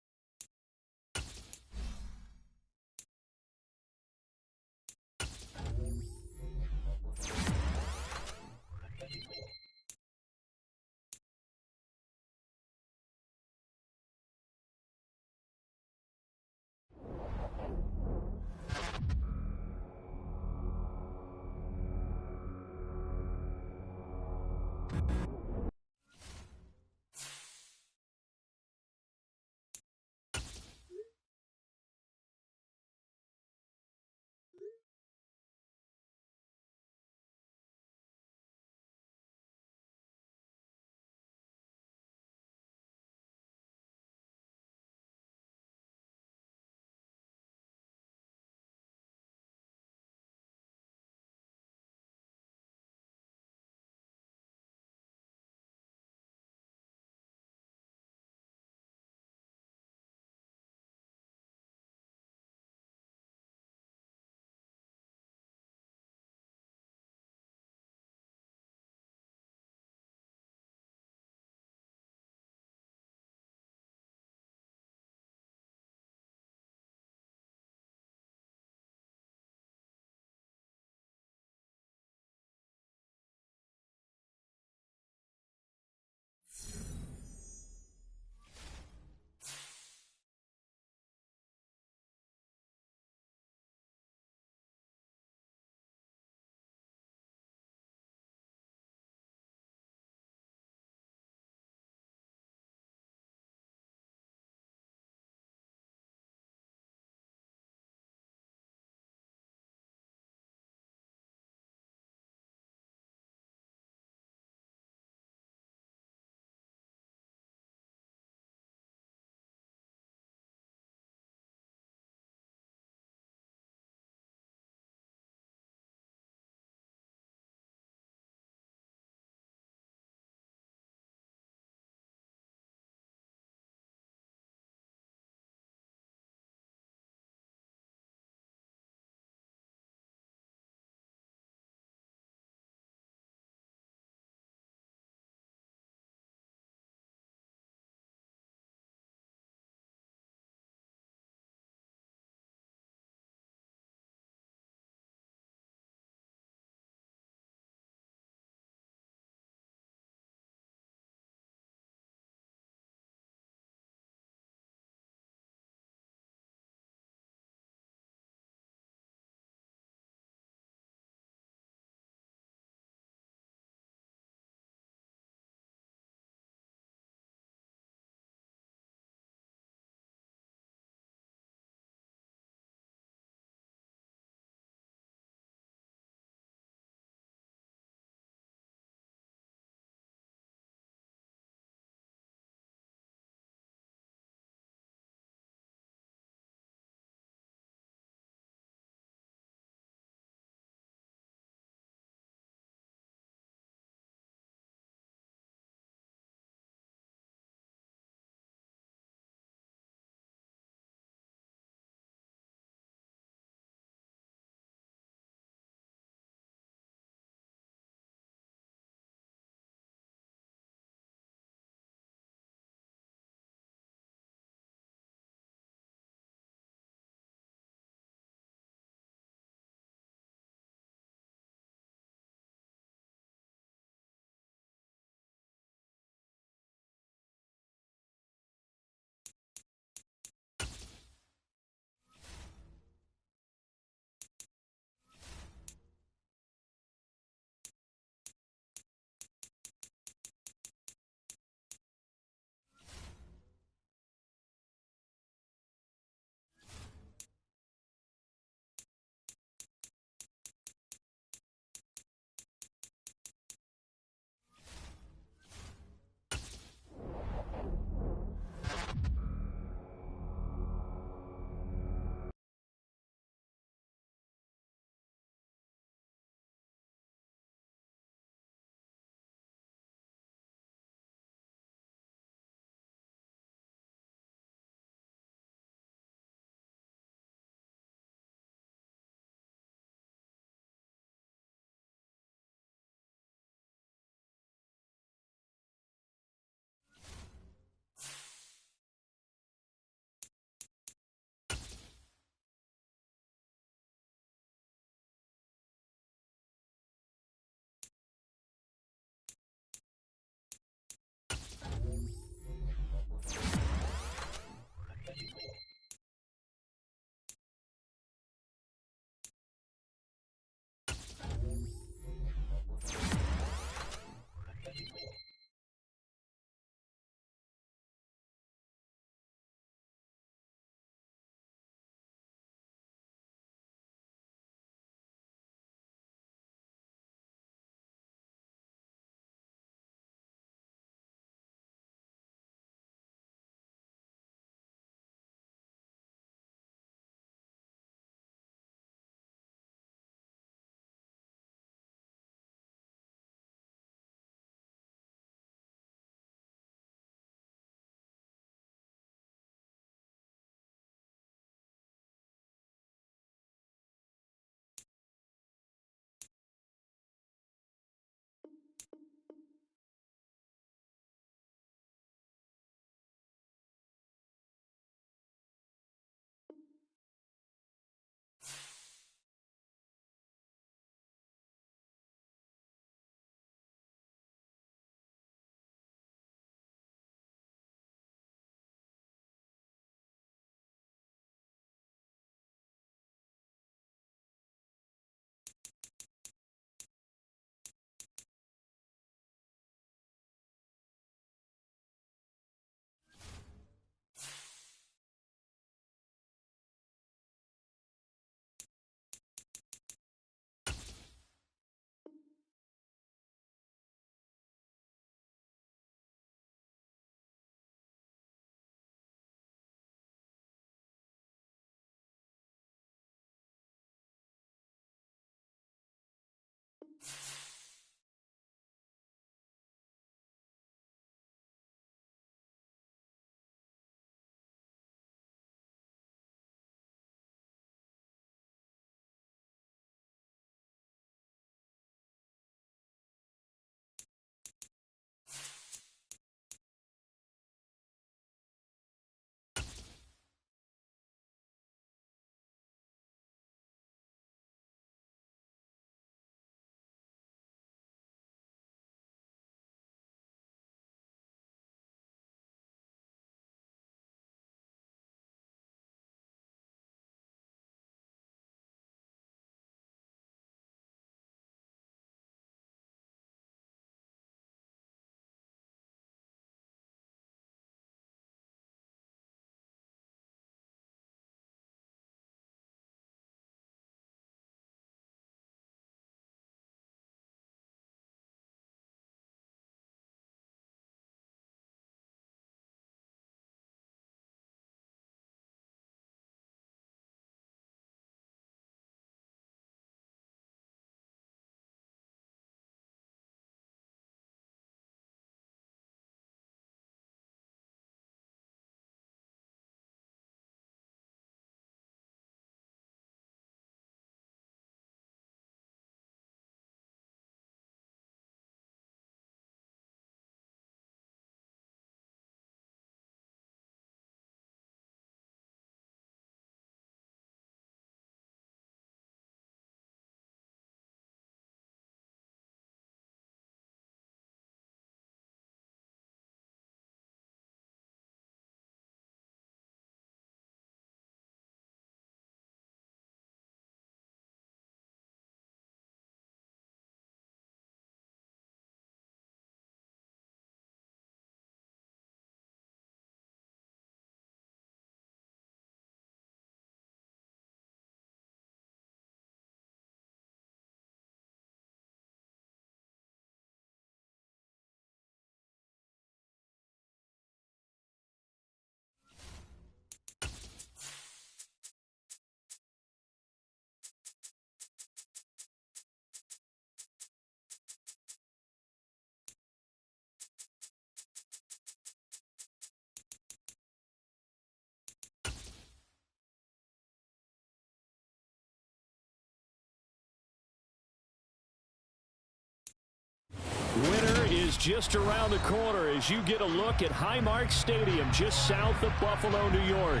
is just around the corner as you get a look at Highmark Stadium just south of Buffalo, New York.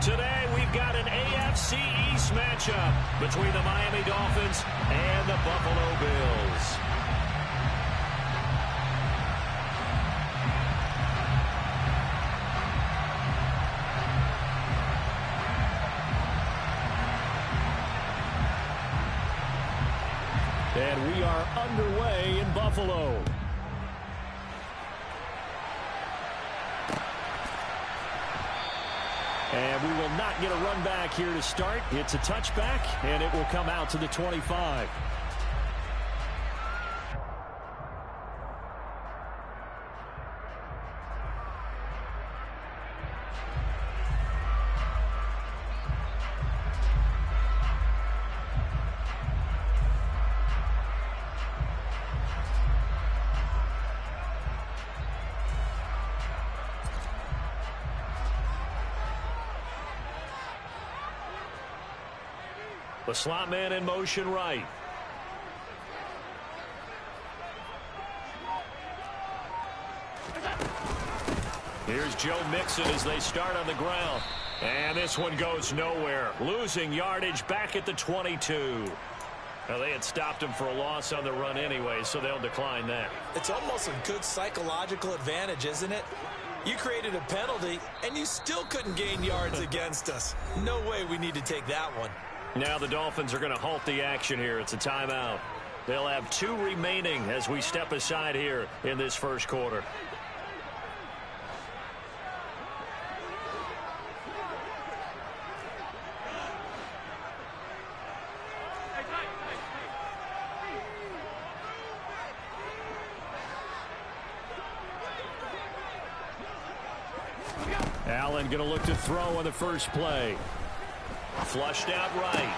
Today we've got an AFC East matchup between the Miami Dolphins and the Buffalo Bills. And we are underway in Buffalo. And we will not get a run back here to start. It's a touchback, and it will come out to the 25. The slot man in motion right. Here's Joe Mixon as they start on the ground. And this one goes nowhere. Losing yardage back at the 22. Now, they had stopped him for a loss on the run anyway, so they'll decline that. It's almost a good psychological advantage, isn't it? You created a penalty, and you still couldn't gain yards against us. No way we need to take that one. Now the Dolphins are going to halt the action here. It's a timeout. They'll have 2 remaining as we step aside here in this first quarter. Allen going to look to throw on the first play. Flushed out right.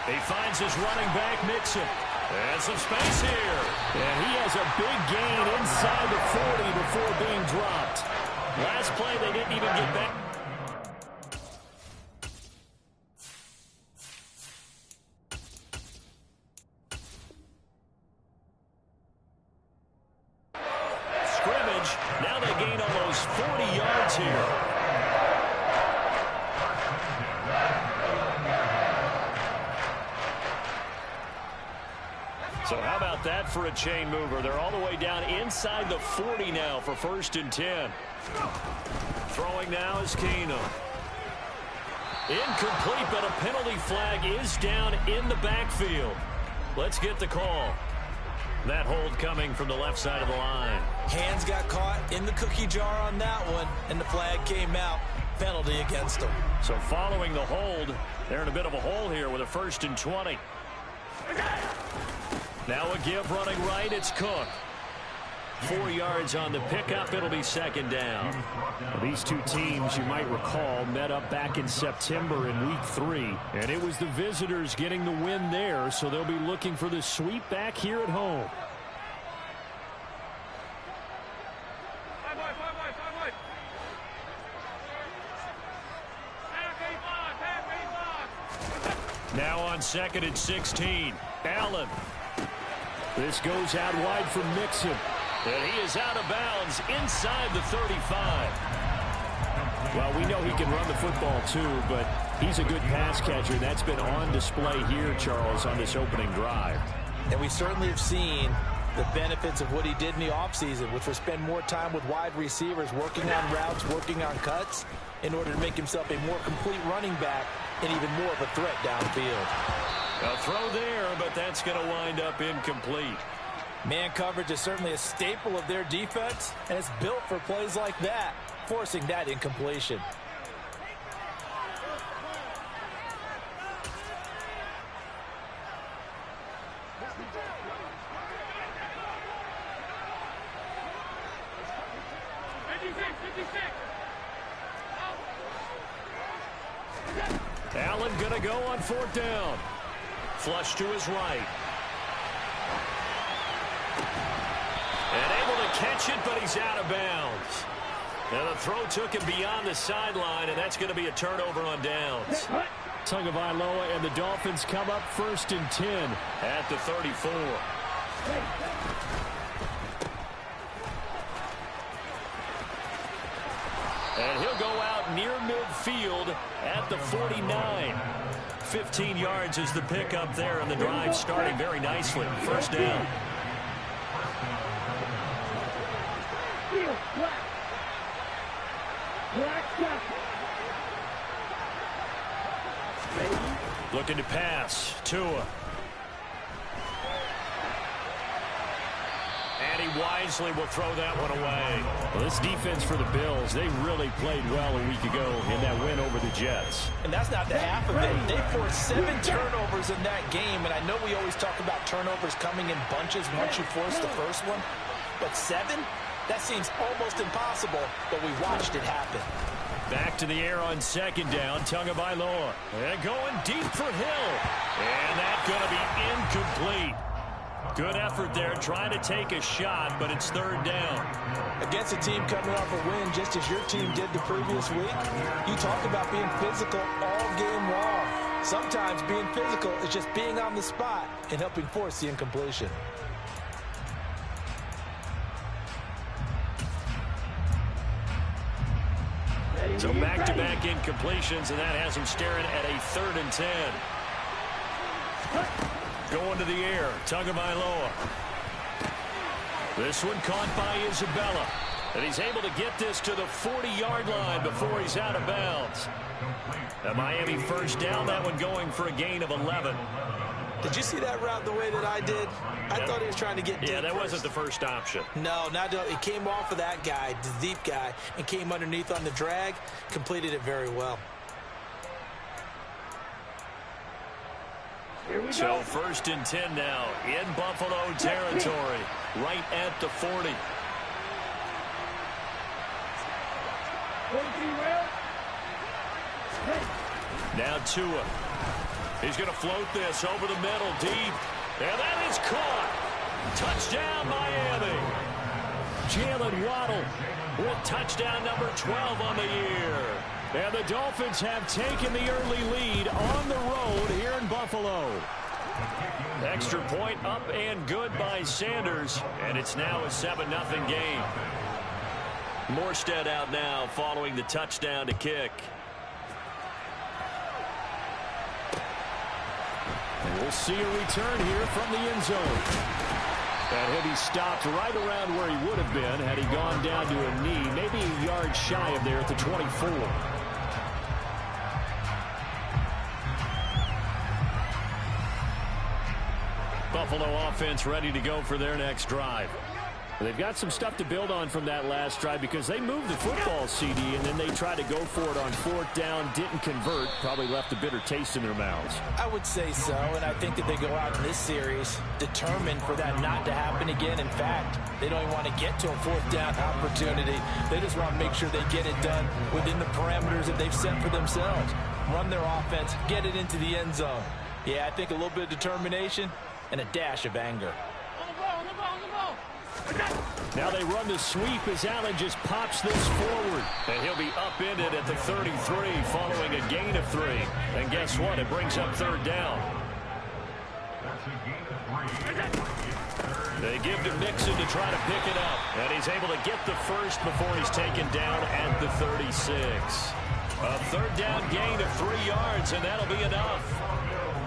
He finds his running back, Mixon. And some space here. And he has a big gain inside the 40 before being dropped. Last play, they didn't even get back. Scrimmage. Now they gain almost 40 yards here. So how about that for a chain mover? They're all the way down inside the 40 now for 1st and 10. Throwing now is Keenum. Incomplete, but a penalty flag is down in the backfield. Let's get the call. That hold coming from the left side of the line. Hands got caught in the cookie jar on that one, and the flag came out. Penalty against them. So following the hold, they're in a bit of a hole here with a 1st and 20. Now a give running right. It's Cook. 4 yards on the pickup. It'll be 2nd down. Well, these two teams, you might recall, met up back in September in Week 3. And it was the visitors getting the win there, so they'll be looking for the sweep back here at home. Now on 2nd and 16. Allen. This goes out wide for Mixon. And he is out of bounds inside the 35. Well, we know he can run the football too, but he's a good pass catcher. That's been on display here, Charles, on this opening drive. And we certainly have seen the benefits of what he did in the offseason, which was spend more time with wide receivers, working on routes, working on cuts, in order to make himself a more complete running back and even more of a threat downfield. A throw there, but that's going to wind up incomplete. Man coverage is certainly a staple of their defense, and it's built for plays like that, forcing that incompletion. Allen going to go on 4th down. Flush to his right. And able to catch it, but he's out of bounds. Now the throw took him beyond the sideline, and that's going to be a turnover on downs. Tagovailoa and the Dolphins come up 1st and 10 at the 34. And he'll go out near midfield at the 49. 15 yards is the pickup there, and the drive starting very nicely. First down. Looking to pass. Tua. And he wisely will throw that one away. Well, this defense for the Bills, they really played well a week ago in that win over the Jets. And that's not the half of it. They forced 7 turnovers in that game, and I know we always talk about turnovers coming in bunches once you force the first one, but 7? That seems almost impossible, but we watched it happen. Back to the air on second down. Tagovailoa. And going deep for Hill. And that's going to be incomplete. Good effort there, trying to take a shot, but it's third down. Against a team coming off a win, just as your team did the previous week, you talk about being physical all game long. Sometimes being physical is just being on the spot and helping force the incompletion. So back-to-back incompletions, and that has him staring at a 3rd and 10. Going to the air, Tagovailoa. This one caught by Isabella. And he's able to get this to the 40-yard line before he's out of bounds. A Miami first down, that one going for a gain of 11. Did you see that route the way that I did? I thought he was trying to get deep. Yeah, that wasn't the first option. No, it came off of that guy, the deep guy, and came underneath on the drag. Completed it very well. So first and 10 now in Buffalo territory, right at the 40. Now Tua. He's going to float this over the middle deep. And that is caught. Touchdown, Miami. Jalen Waddle with touchdown number 12 on the year. And the Dolphins have taken the early lead on the road here in Buffalo. Extra point up and good by Sanders. And it's now a 7-0 game. Morstead out now following the touchdown to kick. And we'll see a return here from the end zone. And he'll be stopped right around where he would have been had he gone down to a knee, maybe a yard shy of there at the 24. Buffalo offense ready to go for their next drive. They've got some stuff to build on from that last drive because they moved the football, CD, and then they tried to go for it on 4th down, didn't convert, probably left a bitter taste in their mouths. I would say so, and I think that they go out in this series determined for that not to happen again. In fact, they don't even want to get to a 4th down opportunity. They just want to make sure they get it done within the parameters that they've set for themselves. Run their offense, get it into the end zone. Yeah, I think a little bit of determination and a dash of anger. Now they run the sweep as Allen just pops this forward. And he'll be upended at the 33 following a gain of 3. And guess what? It brings up 3rd down. They give to Mixon to try to pick it up. And he's able to get the first before he's taken down at the 36. A 3rd down gain of 3 yards, and that'll be enough.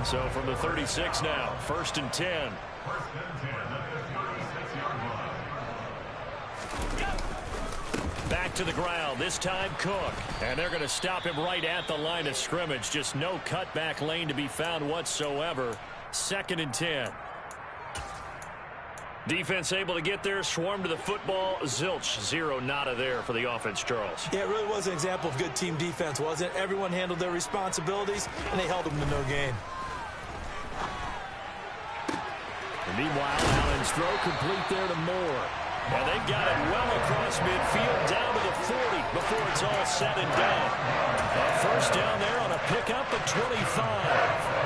So from the 36 now, 1st and 10. Back to the ground, this time Cook. And they're going to stop him right at the line of scrimmage. Just no cutback lane to be found whatsoever. 2nd and 10. Defense able to get there, swarm to the football. Zilch, 0 nada there for the offense, Charles. Yeah, it really was an example of good team defense, wasn't it? Everyone handled their responsibilities, and they held them to no gain. And meanwhile, Allen's throw complete there to Moore. And they've got it well across midfield down to the 40 before it's all said and done. A first down there on a pickup at 25.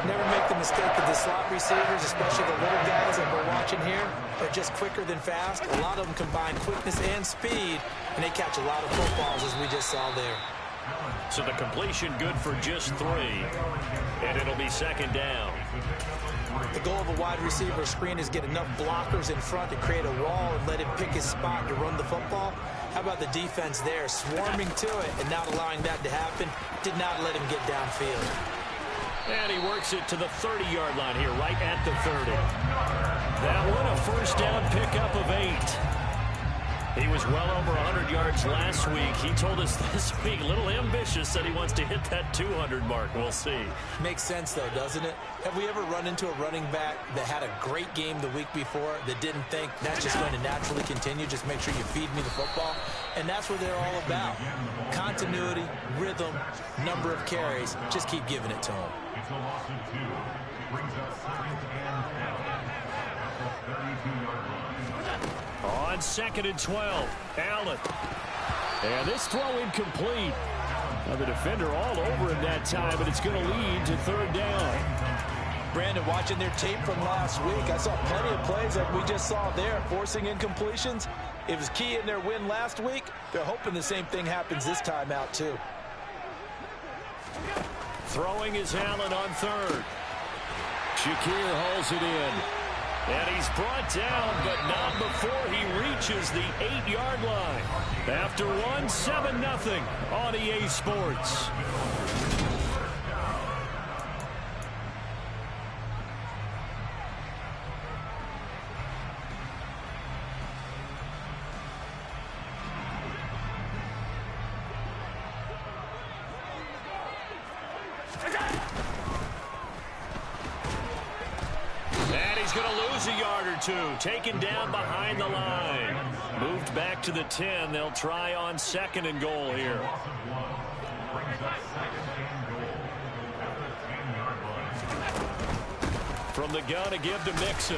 Never make the mistake of the slot receivers, especially the little guys that we're watching here. They're just quicker than fast. A lot of them combine quickness and speed, and they catch a lot of footballs, as we just saw there. So the completion good for just 3. And it'll be 2nd down. The goal of a wide receiver screen is get enough blockers in front to create a wall and let him pick his spot to run the football. How about the defense there, swarming to it and not allowing that to happen? Did not let him get downfield. And he works it to the 30-yard line here, right at the 30. That one, a first down pickup of 8. He was well over 100 yards last week. He told us this week, a little ambitious, said he wants to hit that 200 mark. We'll see. Makes sense, though, doesn't it? Have we ever run into a running back that had a great game the week before that didn't think that's just going to naturally continue? Just make sure you feed me the football. And that's what they're all about. Continuity, rhythm, number of carries. Just keep giving it to them. It's a loss of 2. Brings up 2nd and 32-yard line. On 2nd and 12, Allen. And this throw incomplete. Now the defender all over him that time, but it's going to lead to 3rd down. Brandon, watching their tape from last week, I saw plenty of plays like we just saw there, forcing incompletions. It was key in their win last week. They're hoping the same thing happens this time out, too. Throwing is Allen on 3rd. Shakir hauls it in. And he's brought down, but not before he reaches the 8-yard line. After one, 7-0 on EA Sports. Taken down behind the line. Moved back to the 10. They'll try on 2nd and goal here. From the gun, a give to Mixon.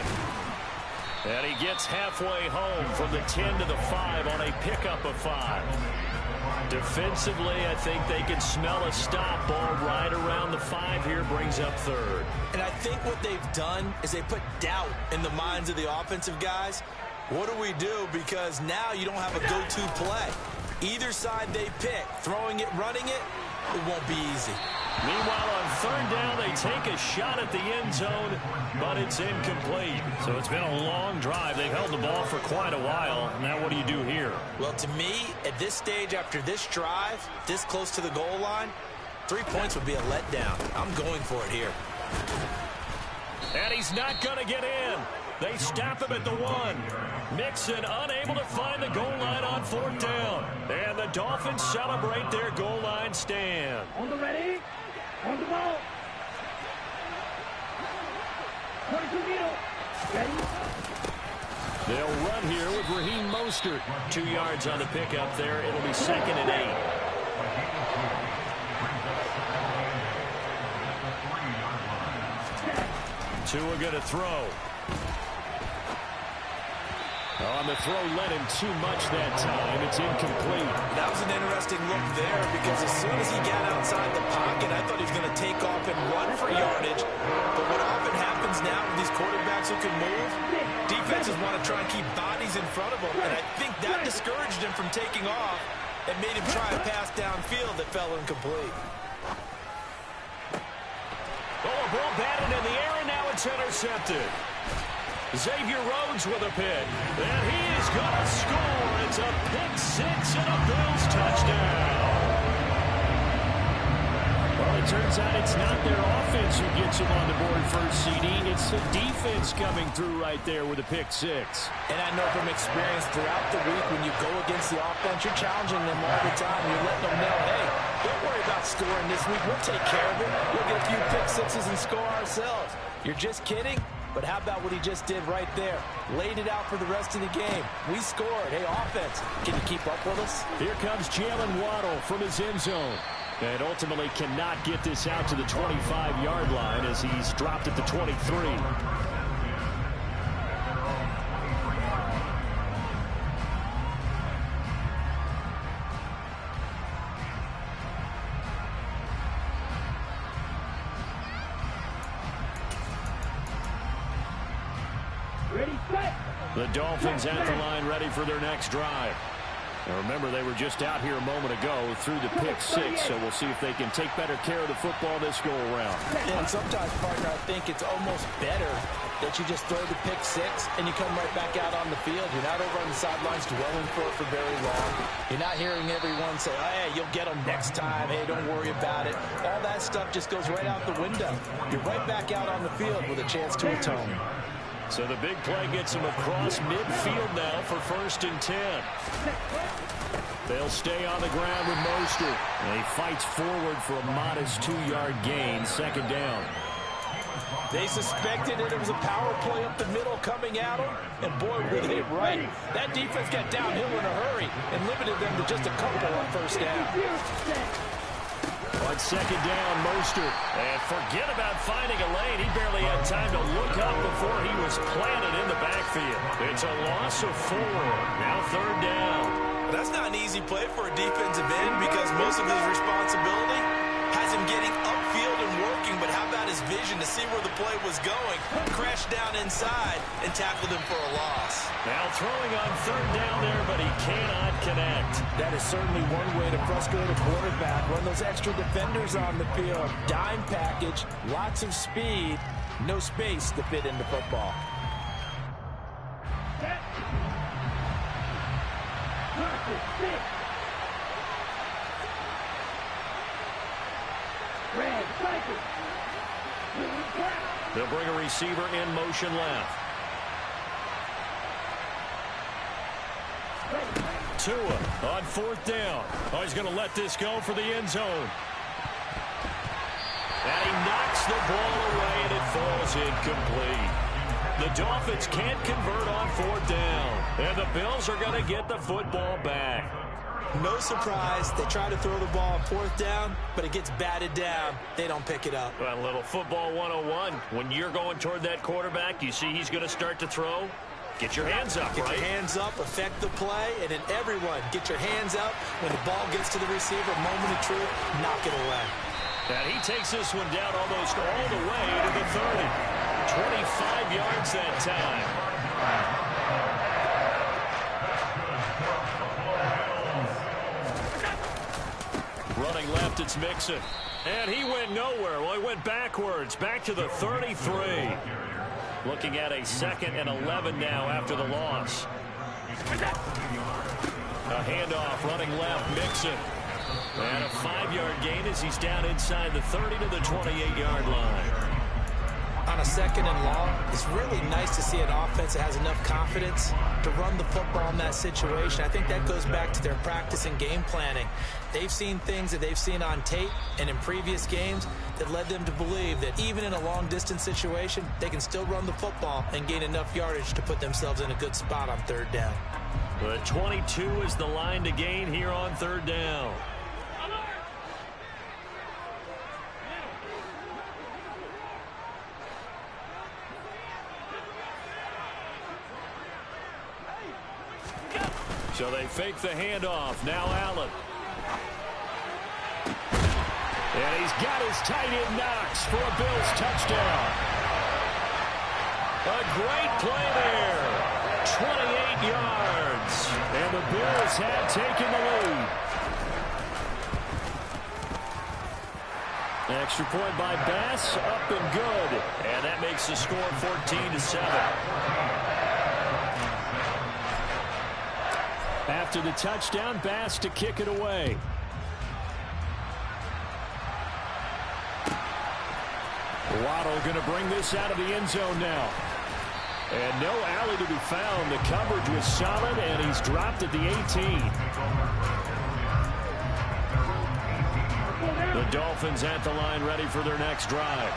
And he gets halfway home from the 10 to the 5 on a pickup of 5. Defensively, I think they can smell a stop ball right around the 5 here, brings up 3rd. And I think what they've done is they put doubt in the minds of the offensive guys. What do we do? Because now you don't have a go-to play. Either side they pick, throwing it, running it, it won't be easy. Meanwhile, on 3rd down, they take a shot at the end zone, but it's incomplete. So it's been a long drive. They've held the ball for quite a while. Now what do you do here? Well, to me, at this stage, after this drive, this close to the goal line, 3 points would be a letdown. I'm going for it here. And he's not going to get in. They stop him at the 1. Mixon unable to find the goal line on 4th down. And the Dolphins celebrate their goal line stand. On the ready. On the ball. 22 meter. Ready. They'll run here with Raheem Mostert. 2 yards on the pickup there. It'll be 2nd and 8. Tua going to throw. On the throw, led him too much that time. It's incomplete. That was an interesting look there because as soon as he got outside the pocket, I thought he was going to take off and run for yardage. But what often happens now with these quarterbacks who can move, defenses want to try and keep bodies in front of them. And I think that discouraged him from taking off and made him try a pass downfield that fell incomplete. Oh, a ball batted in the air, and now it's intercepted. Xavier Rhodes with a pick. And he is going to score. It's a pick 6 and a Bills touchdown. Well, it turns out it's not their offense who gets him on the board first, CD. It's the defense coming through right there with a pick 6. And I know from experience throughout the week when you go against the offense, you're challenging them all the time. You're letting them know, hey, don't worry about scoring this week. We'll take care of it. We'll get a few pick 6s and score ourselves. You're just kidding? But how about what he just did right there? Laid it out for the rest of the game. We scored. Hey, offense, can you keep up with us? Here comes Jalen Waddle from his end zone. And ultimately cannot get this out to the 25-yard line as he's dropped at the 23. Ready, set. The Dolphins at the line ready for their next drive. Remember, they were just out here a moment ago through the pick six, so we'll see if they can take better care of the football this go-around. And sometimes, partner, I think it's almost better that you just throw the pick six and you come right back out on the field. You're not over on the sidelines dwelling for it for very long. You're not hearing everyone say, oh, hey, you'll get them next time. Hey, don't worry about it. All that stuff just goes right out the window. You're right back out on the field with a chance to atone. So the big play gets him across midfield now for 1st and 10. They'll stay on the ground with Mostert. And he fights forward for a modest 2-yard gain, 2nd down. They suspected it was a power play up the middle coming at them, and boy, were they right. That defense got downhill in a hurry and limited them to just a couple on 1st down. On 2nd down, Mostert. And forget about finding a lane. He barely had time to look up before he was planted in the backfield. It's a loss of 4. Now 3rd down. That's not an easy play for a defensive end because most of his responsibility has him getting upfield and working, but how about his vision to see where the play was going, crashed down inside, and tackled him for a loss. Now throwing on 3rd down there, but he cannot connect. That is certainly one way to frustrate a quarterback. Run those extra defenders on the field. Dime package, lots of speed, no space to fit into football. They'll bring a receiver in motion left. Tua on 4th down. Oh, he's going to let this go for the end zone. And he knocks the ball away, and it falls incomplete. The Dolphins can't convert on 4th down. And the Bills are going to get the football back. No surprise, they try to throw the ball on 4th down, but it gets batted down. They don't pick it up. Well, a little football 101. When you're going toward that quarterback, you see he's going to start to throw. Get your hands up, Get right? your hands up, affect the play, and then everyone get your hands up. When the ball gets to the receiver, moment of truth, knock it away. And he takes this one down almost all the way to the 30. 25 yards that time. Running left, it's Mixon. And he went nowhere. Well, he went backwards, back to the 33. Looking at a 2nd and 11 now after the loss. A handoff, running left, Mixon. And a 5-yard gain as he's down inside the 30 to the 28-yard line. On a 2nd and long, it's really nice to see an offense that has enough confidence to run the football in that situation. I think that goes back to their practice and game planning. They've seen things that they've seen on tape and in previous games that led them to believe that even in a long-distance situation, they can still run the football and gain enough yardage to put themselves in a good spot on 3rd down. But 22 is the line to gain here on 3rd down. So they fake the handoff. Now Allen. And he's got his tight end Knox for a Bills touchdown. A great play there. 28 yards. And the Bills have taken the lead. Extra point by Bass, up and good. And that makes the score 14-7. After the touchdown, Bass to kick it away. Waddle going to bring this out of the end zone now. And no alley to be found. The coverage was solid, and he's dropped at the 18. The Dolphins at the line ready for their next drive.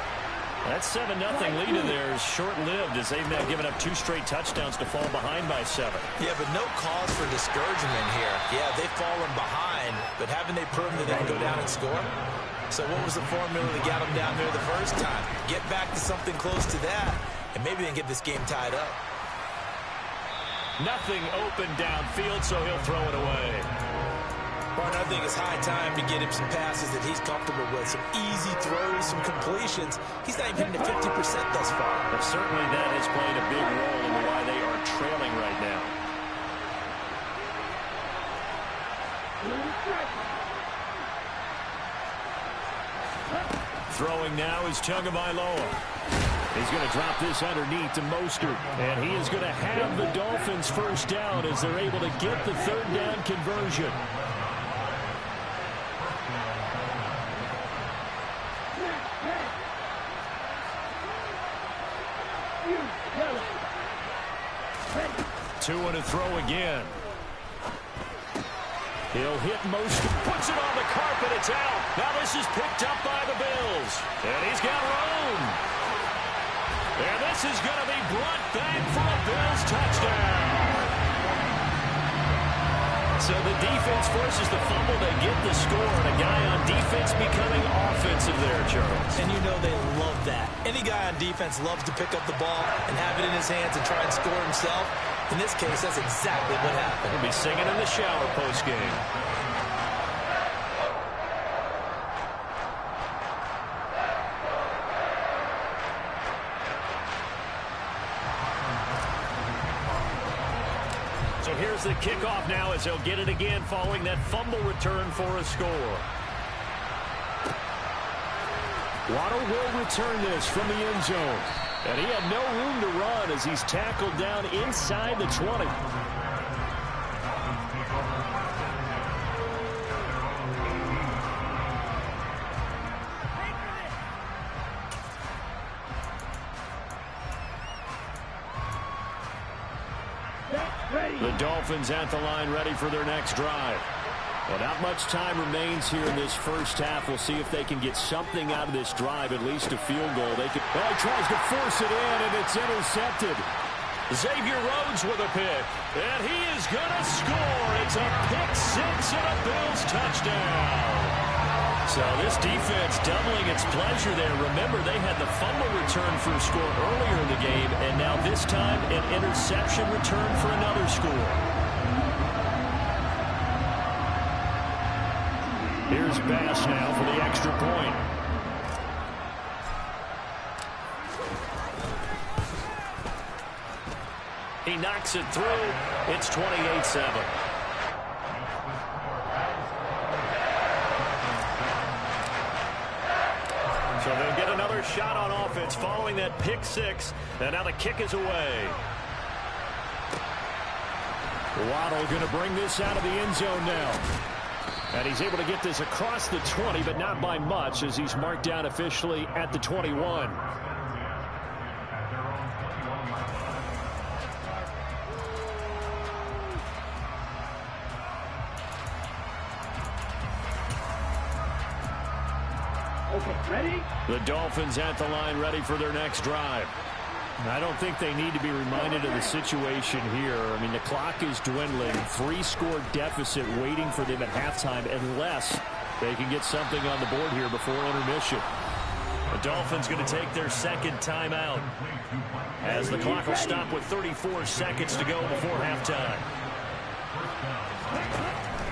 That 7-0 lead of theirs short-lived as they've now given up 2 straight touchdowns to fall behind by 7. Yeah, but no cause for discouragement here. Yeah, they've fallen behind, but haven't they proven that they can go down and score? So what was the formula that got them down there the first time? Get back to something close to that, and maybe they can get this game tied up. Nothing open downfield, so he'll throw it away. Barton, I think it's high time to get him some passes that he's comfortable with. Some easy throws, some completions. He's not even hitting the 50% thus far. But certainly that has played a big role in why they are trailing right now. Throwing now is Tagovailoa. He's going to drop this underneath to Mostert. And he is going to have the Dolphins first down as they're able to get the third down conversion. Two and a throw again. He'll hit Mostert. Puts it on the carpet. It's out. Now this is picked up by the Bills. And he's got room. And this is going to be brought back for a Bills touchdown. So the defense forces the fumble. They get the score. And a guy on defense becoming offensive there, Charles. And you know they love that. Any guy on defense loves to pick up the ball and have it in his hands and try and score himself. In this case, that's exactly what happened. He'll be singing in the shower postgame. So here's the kickoff now as they'll get it again following that fumble return for a score. Waddle will return this from the end zone. And he had no room to run as he's tackled down inside the 20. The Dolphins at the line ready for their next drive. Well, not much time remains here in this first half. We'll see if they can get something out of this drive, at least a field goal. He tries to force it in, and it's intercepted. Xavier Rhodes with a pick, and he is going to score. It's a pick six and a Bills touchdown. So this defense doubling its pleasure there. Remember, they had the fumble return for a score earlier in the game, and now this time an interception return for another score. Here's Bass now for the extra point. He knocks it through. It's 28-7. So they'll get another shot on offense following that pick six. And now the kick is away. Waddle going to bring this out of the end zone now. And he's able to get this across the 20, but not by much as he's marked down officially at the 21. Okay, ready? The Dolphins at the line ready for their next drive. I don't think they need to be reminded of the situation here. I mean, the clock is dwindling. 3-score deficit waiting for them at halftime unless they can get something on the board here before intermission. The Dolphins going to take their second timeout as the clock will stop with 34 seconds to go before halftime.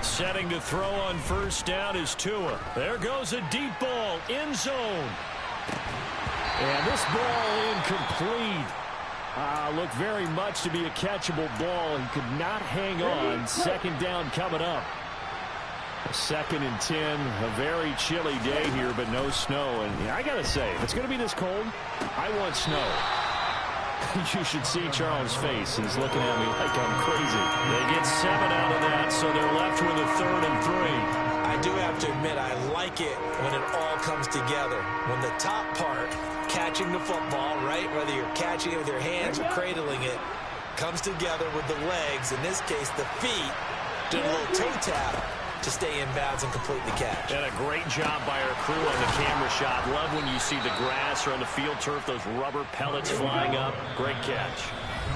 Setting to throw on first down is Tua. There goes a deep ball, end zone. And this ball incomplete. Looked very much to be a catchable ball and could not hang on. Second down coming up. A 2nd and 10. A very chilly day here, but no snow. And I got to say, if it's going to be this cold, I want snow. You should see Charles' face. He's looking at me like I'm crazy. They get 7 out of that, so they're left with a 3rd and 3. I do have to admit, I like it when it all comes together. When the top part, catching the football, right, whether you're catching it with your hands or cradling it, comes together with the legs, in this case the feet, doing a little toe tap to stay in bounds and complete the catch. And a great job by our crew on the camera shot. Love when you see the grass or on the field turf, those rubber pellets flying up. Great catch.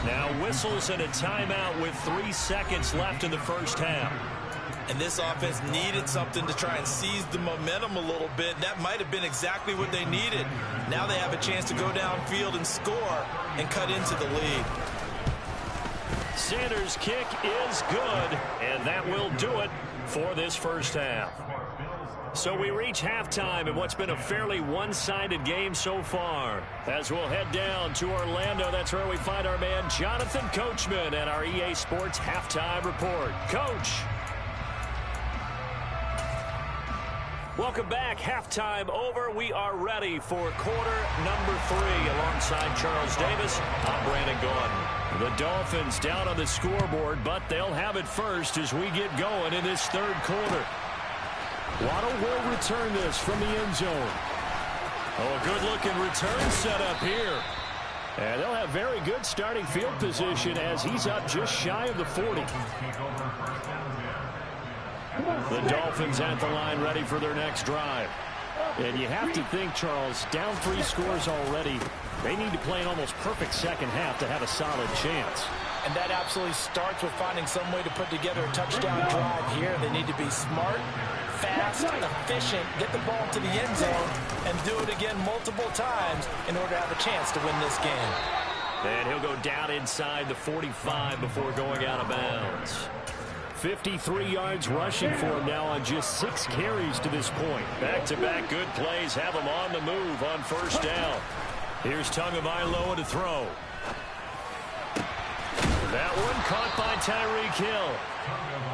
Now whistles and a timeout with 3 seconds left in the first half. And this offense needed something to try and seize the momentum a little bit. That might have been exactly what they needed. Now they have a chance to go downfield and score and cut into the lead. Sanders' kick is good, and that will do it for this first half. So we reach halftime in what's been a fairly one-sided game so far. As we'll head down to Orlando, that's where we find our man Jonathan Coachman at our EA Sports Halftime Report. Coach. Welcome back. Halftime over. We are ready for quarter number 3. Alongside Charles Davis, I'm Brandon Gaudin. The Dolphins down on the scoreboard, but they'll have it first as we get going in this third quarter. Waddle will return this from the end zone. Oh, a good-looking return set up here. And they'll have very good starting field position as he's up just shy of the 40. The Dolphins at the line ready for their next drive. And you have to think, Charles, down 3 scores already. They need to play an almost perfect second half to have a solid chance. And that absolutely starts with finding some way to put together a touchdown drive here. They need to be smart, fast, efficient, get the ball to the end zone, and do it again multiple times in order to have a chance to win this game. And he'll go down inside the 45 before going out of bounds. 53 yards rushing for him now on just 6 carries to this point. Back-to-back good plays have him on the move on first down. Here's Tagovailoa to throw. That one caught by Tyreek Hill.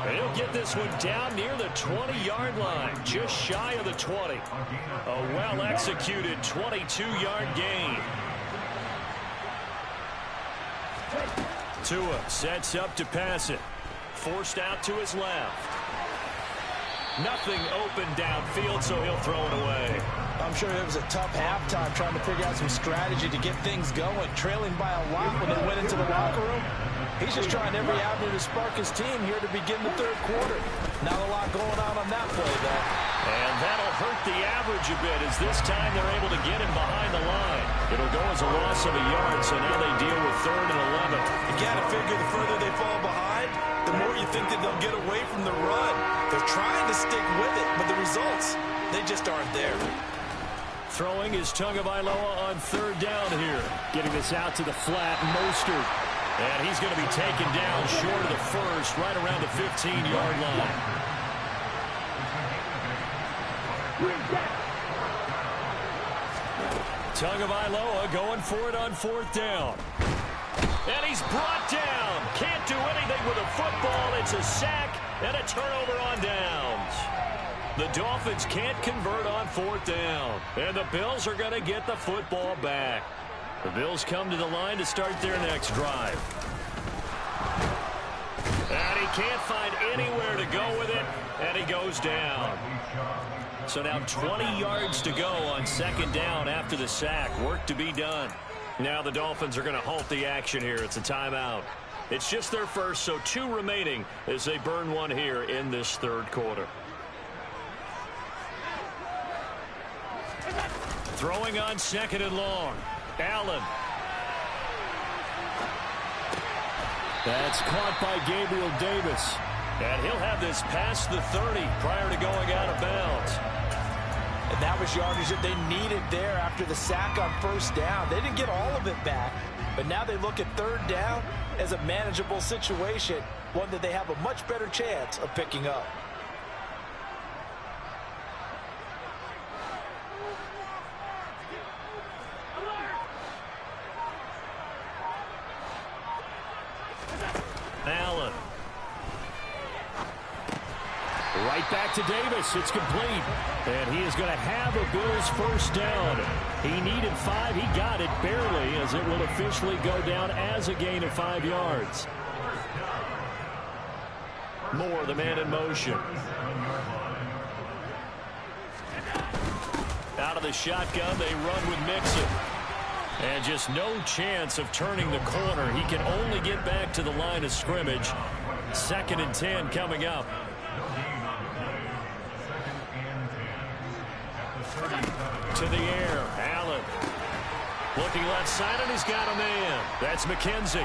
And he'll get this one down near the 20-yard line, just shy of the 20. A well-executed 22-yard gain. Tua sets up to pass it. Forced out to his left. Nothing open downfield, so he'll throw it away. I'm sure it was a tough halftime trying to figure out some strategy to get things going. Trailing by a lot when they went into the locker room. He's just trying every avenue to spark his team here to begin the third quarter. Not a lot going on that play, though. And that'll hurt the average a bit as this time they're able to get him behind the line. It'll go as a loss of a yard, so now they deal with 3rd and 11. You got to figure the further they fall behind, the more you think that they'll get away from the run. They're trying to stick with it, but the results, they just aren't there. Throwing is Tagovailoa on 3rd down here. Getting this out to the flat, Mostert. And he's going to be taken down short of the first, right around the 15-yard line. Tagovailoa going for it on 4th down. And he's brought down. Can't do anything with a football. It's a sack and a turnover on downs. The Dolphins can't convert on 4th down. And the Bills are going to get the football back. The Bills come to the line to start their next drive. And he can't find anywhere to go with it. And he goes down. So now 20 yards to go on 2nd down after the sack. Work to be done. Now the Dolphins are going to halt the action here. It's a timeout. It's just their first, so 2 remaining as they burn one here in this third quarter. Throwing on 2nd and long. Allen. That's caught by Gabriel Davis. And he'll have this past the 30 prior to going out of bounds. And that was yardage that they needed there after the sack on 1st down. They didn't get all of it back, but now they look at 3rd down as a manageable situation, one that they have a much better chance of picking up. Allen. Right back to Davis. It's complete. And he is going to have a Bills 1st down. He needed 5. He got it barely as it will officially go down as a gain of 5 yards. Moore, the man in motion. Out of the shotgun, they run with Mixon. And just no chance of turning the corner. He can only get back to the line of scrimmage. 2nd and 10 coming up. To the air, Allen. Looking left side, and he's got a man. That's McKenzie.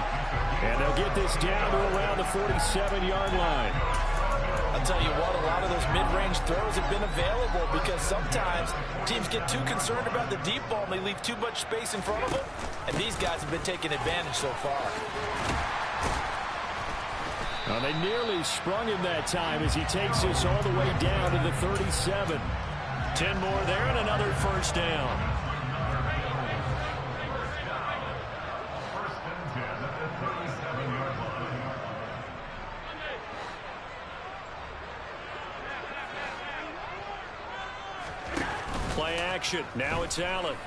And they'll get this down to around the 47-yard line. I'll tell you what, a lot of those mid-range throws have been available because sometimes teams get too concerned about the deep ball and they leave too much space in front of them. And these guys have been taking advantage so far. Well, they nearly sprung him that time as he takes this all the way down to the 37. 10 more there and another 1st down. Play action. Now it's Allen.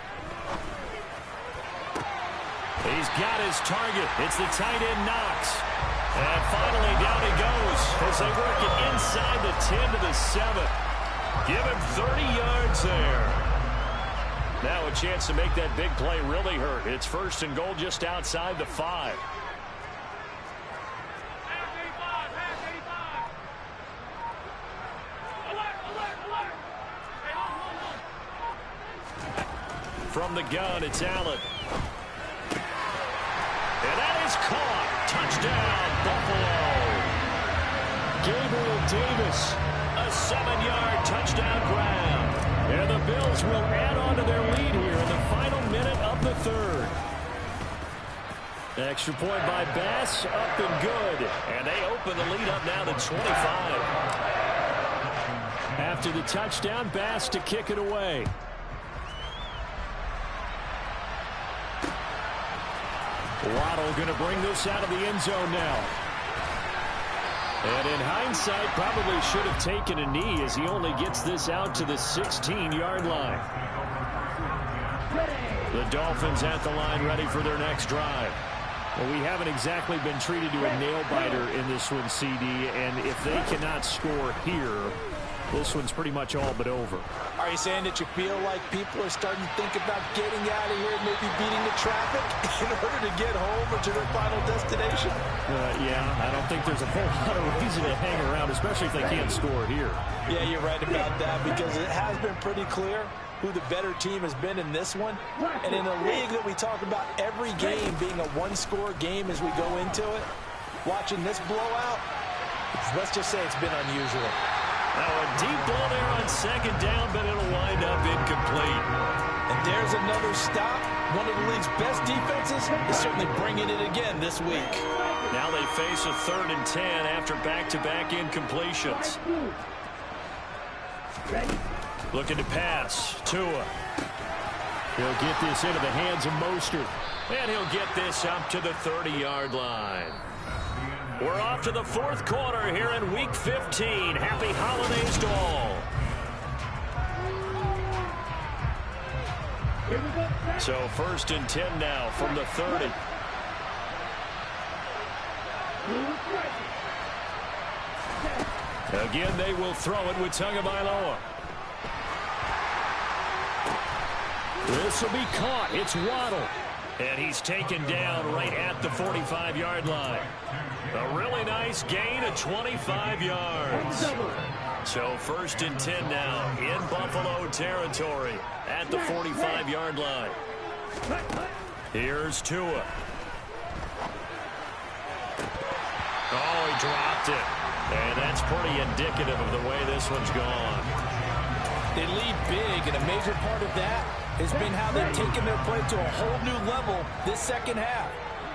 He's got his target. It's the tight end Knox. And finally down he goes as they work it inside the 10 to the 7. Give him 30 yards there. Now a chance to make that big play really hurt. It's 1st and goal just outside the 5. From the gun, it's Allen. And that is caught. Touchdown, Buffalo. Gabriel Davis, a 7-yard touchdown grab. And the Bills will add on to their lead here in the final minute of the 3rd. Extra point by Bass, up and good. And they open the lead up now to 25. After the touchdown, Bass to kick it away. Waddle going to bring this out of the end zone now. And in hindsight, probably should have taken a knee as he only gets this out to the 16-yard line. The Dolphins at the line ready for their next drive. Well, we haven't exactly been treated to a nail-biter in this one, CD, and if they cannot score here, this one's pretty much all but over. Are you saying that you feel like people are starting to think about getting out of here and maybe beating the traffic in order to get home or to their final destination? Yeah, I don't think there's a whole lot of reason to hang around, especially if they can't score here. Yeah, you're right about that because it has been pretty clear who the better team has been in this one. And in a league that we talk about every game being a one-score game as we go into it, watching this blowout, let's just say it's been unusual. Now a deep ball there on 2nd down, but it'll wind up incomplete. And there's another stop. One of the league's best defenses is certainly bringing it again this week. Now they face a 3rd and 10 after back-to-back incompletions. Looking to pass. Tua. He'll get this into the hands of Mostert. And he'll get this up to the 30-yard line. We're off to the 4th quarter here in Week 15. Happy holidays to all. So 1st and 10 now from the 30. Again, they will throw it with Tagovailoa. This will be caught. It's Waddle. And he's taken down right at the 45-yard line. A really nice gain of 25 yards. So 1st and 10 now in Buffalo territory at the 45-yard line. Here's Tua. Oh, he dropped it. And that's pretty indicative of the way this one's gone. They lead big, and a major part of that has been how they've taken their play to a whole new level this 2nd half.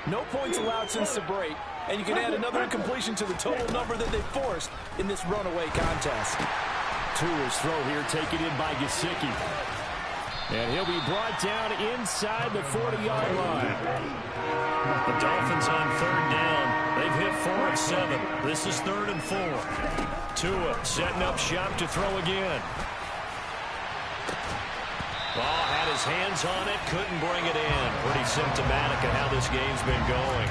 No points allowed since the break, and you can add another incompletion to the total number that they forced in this runaway contest. Tua's throw here taken in by Gesicki. And he'll be brought down inside the 40-yard line. The Dolphins on 3rd down. They've hit 4 of 7. This is 3rd and 4. Tua setting up shop to throw again. Ball had his hands on it, couldn't bring it in. Pretty symptomatic of how this game's been going.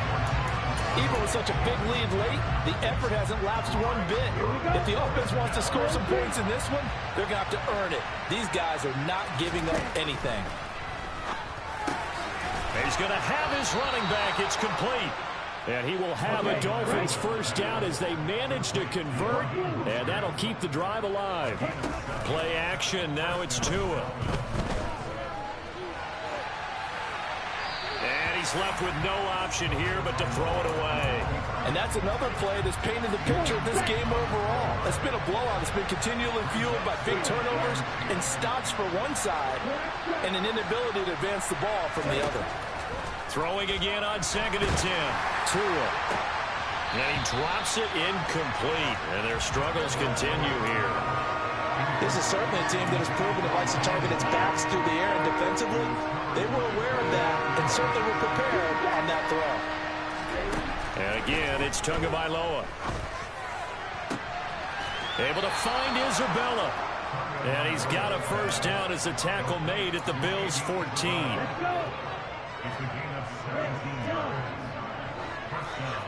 Even with such a big lead late, the effort hasn't lapsed one bit. If the offense wants to score some points in this one, they're going to have to earn it. These guys are not giving up anything. He's going to have his running back. It's complete. And he will have a Dolphins 1st down as they manage to convert. And that'll keep the drive alive. Play action. Now it's Tua. And he's left with no option here but to throw it away. And that's another play that's painted the picture of this game overall. It's been a blowout. It's been continually fueled by big turnovers and stops for one side and an inability to advance the ball from the other. Throwing again on 2nd and 10. Tua. And he drops it incomplete. And their struggles continue here. This is certainly a team that has proven it likes to target its backs through the air, and defensively, they were aware of that and certainly were prepared on that throw. And again, it's Tagovailoa. Able to find Isabella. And he's got a first down as a tackle made at the Bills' 14. It's a gain of 17 yards. First down.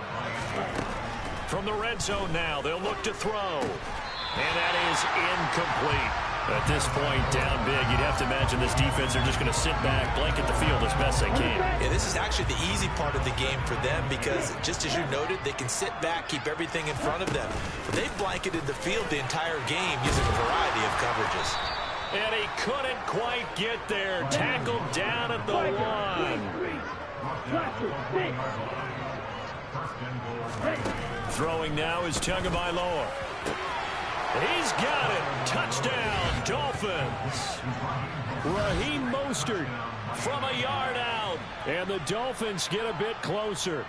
From the red zone now, they'll look to throw. And that is incomplete. At this point, down big, you'd have to imagine this defense are just going to sit back, blanket the field as best they can. Yeah, this is actually the easy part of the game for them because, just as you noted, they can sit back, keep everything in front of them. But they've blanketed the field the entire game using a variety of coverages. And he couldn't quite get there. Tackled down at the 1. Throwing now is Tagovailoa. He's got it. Touchdown, Dolphins. Raheem Mostert from a yard out. And the Dolphins get a bit closer.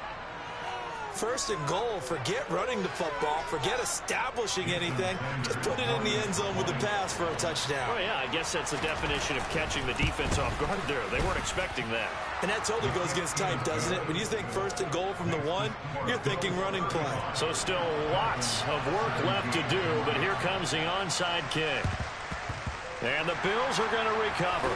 First and goal, forget running the football, forget establishing anything. Just put it in the end zone with the pass for a touchdown. Oh, yeah, I guess that's the definition of catching the defense off guard there. They weren't expecting that. And that totally goes against type, doesn't it? When you think first and goal from the 1, you're thinking running play. So still lots of work left to do, but here comes the onside kick. And the Bills are going to recover.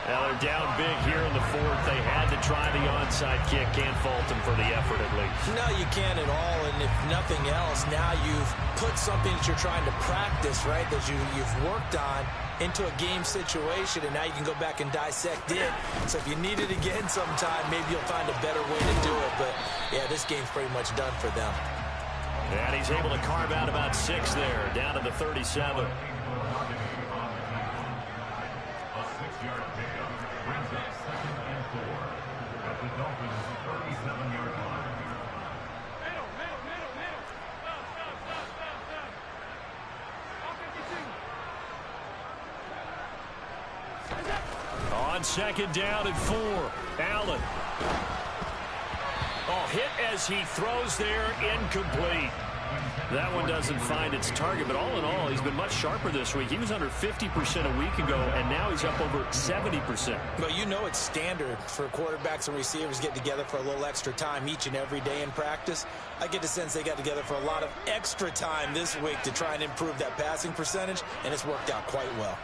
Now they're down big here in the 4th. They had to try the onside kick. Can't fault them for the effort at least. No, you can't at all. And if nothing else, now you've put something that you're trying to practice, right, that you've worked on into a game situation, and now you can go back and dissect it. So if you need it again sometime, maybe you'll find a better way to do it. But, yeah, this game's pretty much done for them. And he's able to carve out about 6 there, down to the 37. On second down and 4, Allen. Oh, hit as he throws there, incomplete. That one doesn't find its target, but all in all, he's been much sharper this week. He was under 50% a week ago, and now he's up over 70%. But you know it's standard for quarterbacks and receivers get together for a little extra time each and every day in practice. I get the sense they got together for a lot of extra time this week to try and improve that passing percentage, and it's worked out quite well.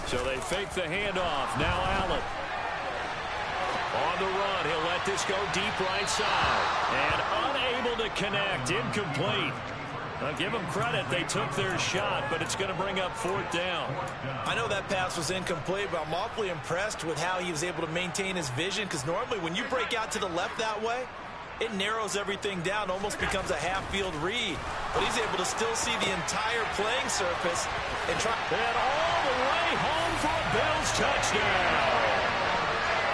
So they fake the handoff. Now Allen. On the run, he'll let this go deep right side. And unable to connect, incomplete. I'll give them credit, they took their shot, but it's going to bring up 4th down. I know that pass was incomplete, but I'm awfully impressed with how he was able to maintain his vision, because normally when you break out to the left that way, it narrows everything down, almost becomes a half-field read. But he's able to still see the entire playing surface and try. And all the way home for a Bills touchdown.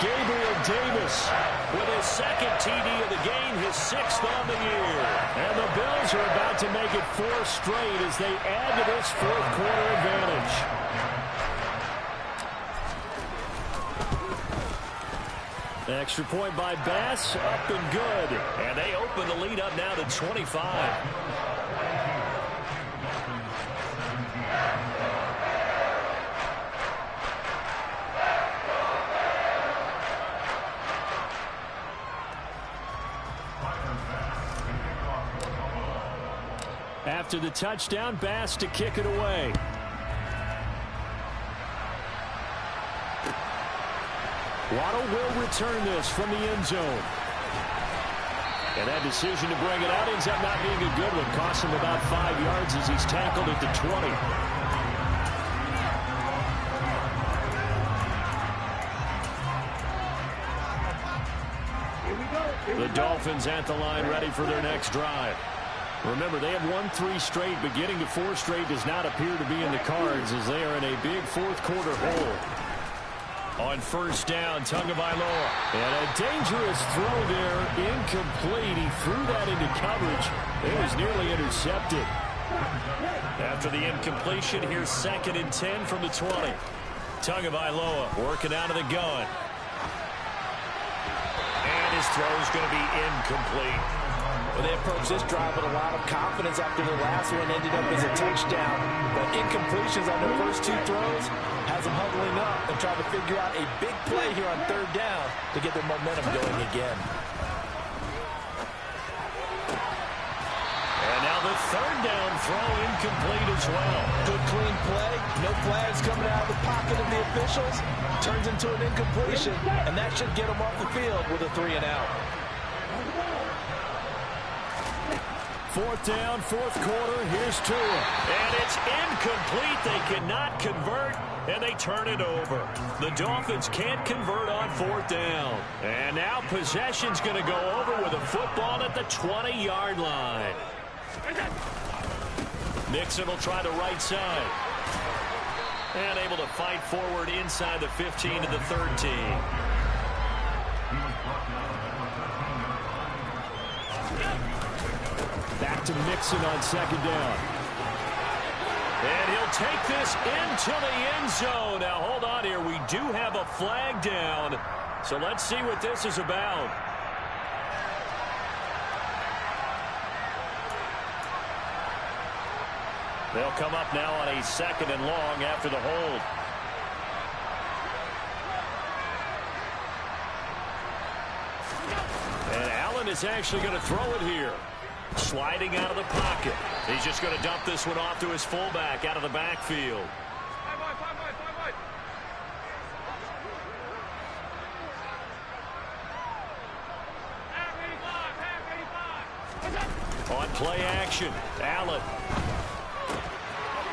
Gabriel Davis with his 2nd TD of the game, his 6th on the year. And the Bills are about to make it 4 straight as they add to this 4th quarter advantage. Extra point by Bass, up and good. And they open the lead up now to 25. After the touchdown, Bass to kick it away. Waddle will return this from the end zone. And that decision to bring it out ends up not being a good one. Costs him about 5 yards as he's tackled at the 20. The Dolphins at the line, ready for their next drive. Remember, they have won 3 straight, but getting to 4 straight does not appear to be in the cards as they are in a big 4th quarter hole. On first down, Tagovailoa. And a dangerous throw there, incomplete. He threw that into coverage. It was nearly intercepted. After the incompletion, here's 2nd and 10 from the 20. Tagovailoa working out of the gun. And his throw's going to be incomplete. Well, they approached this drive with a lot of confidence after the last one ended up as a touchdown. But incompletions on their first 2 throws has them huddling up and trying to figure out a big play here on 3rd down to get their momentum going again. And now the third down throw incomplete as well. Good clean play. No flags coming out of the pocket of the officials. Turns into an incompletion, and that should get them off the field with a 3 and out. Fourth down, fourth quarter. Here's Tua. And it's incomplete. They cannot convert, and they turn it over. The Dolphins can't convert on fourth down. And now possession's going to go over with a football at the 20-yard line. Nixon will try the right side. And able to fight forward inside the 15 to the 13. Back to Nixon on second down. And he'll take this into the end zone. Now, hold on here. We do have a flag down. So let's see what this is about. They'll come up now on a second and long after the hold. And Allen is actually going to throw it here. Sliding out of the pocket. He's just going to dump this one off to his fullback out of the backfield. On play action, Allen.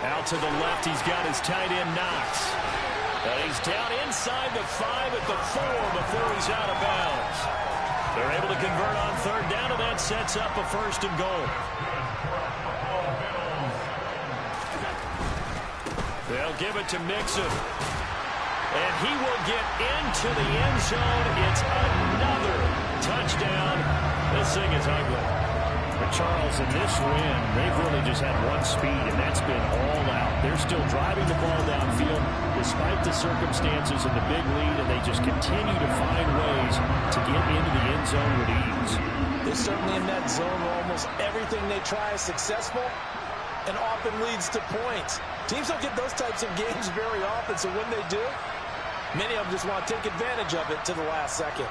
Out to the left, he's got his tight end Knox. And he's down inside the 5 at the 4 before he's out of bounds. They're able to convert on third down, and that sets up a first and goal. They'll give it to Mixon. And he will get into the end zone. It's another touchdown. This thing is ugly. But Charles, in this win, they've really just had one speed, and that's been all out. They're still driving the ball downfield despite the circumstances and the big lead, and they just continue to find ways to get into the end zone with ease. They're certainly in that zone where almost everything they try is successful and often leads to points. Teams don't get those types of games very often, so when they do, many of them just want to take advantage of it to the last second.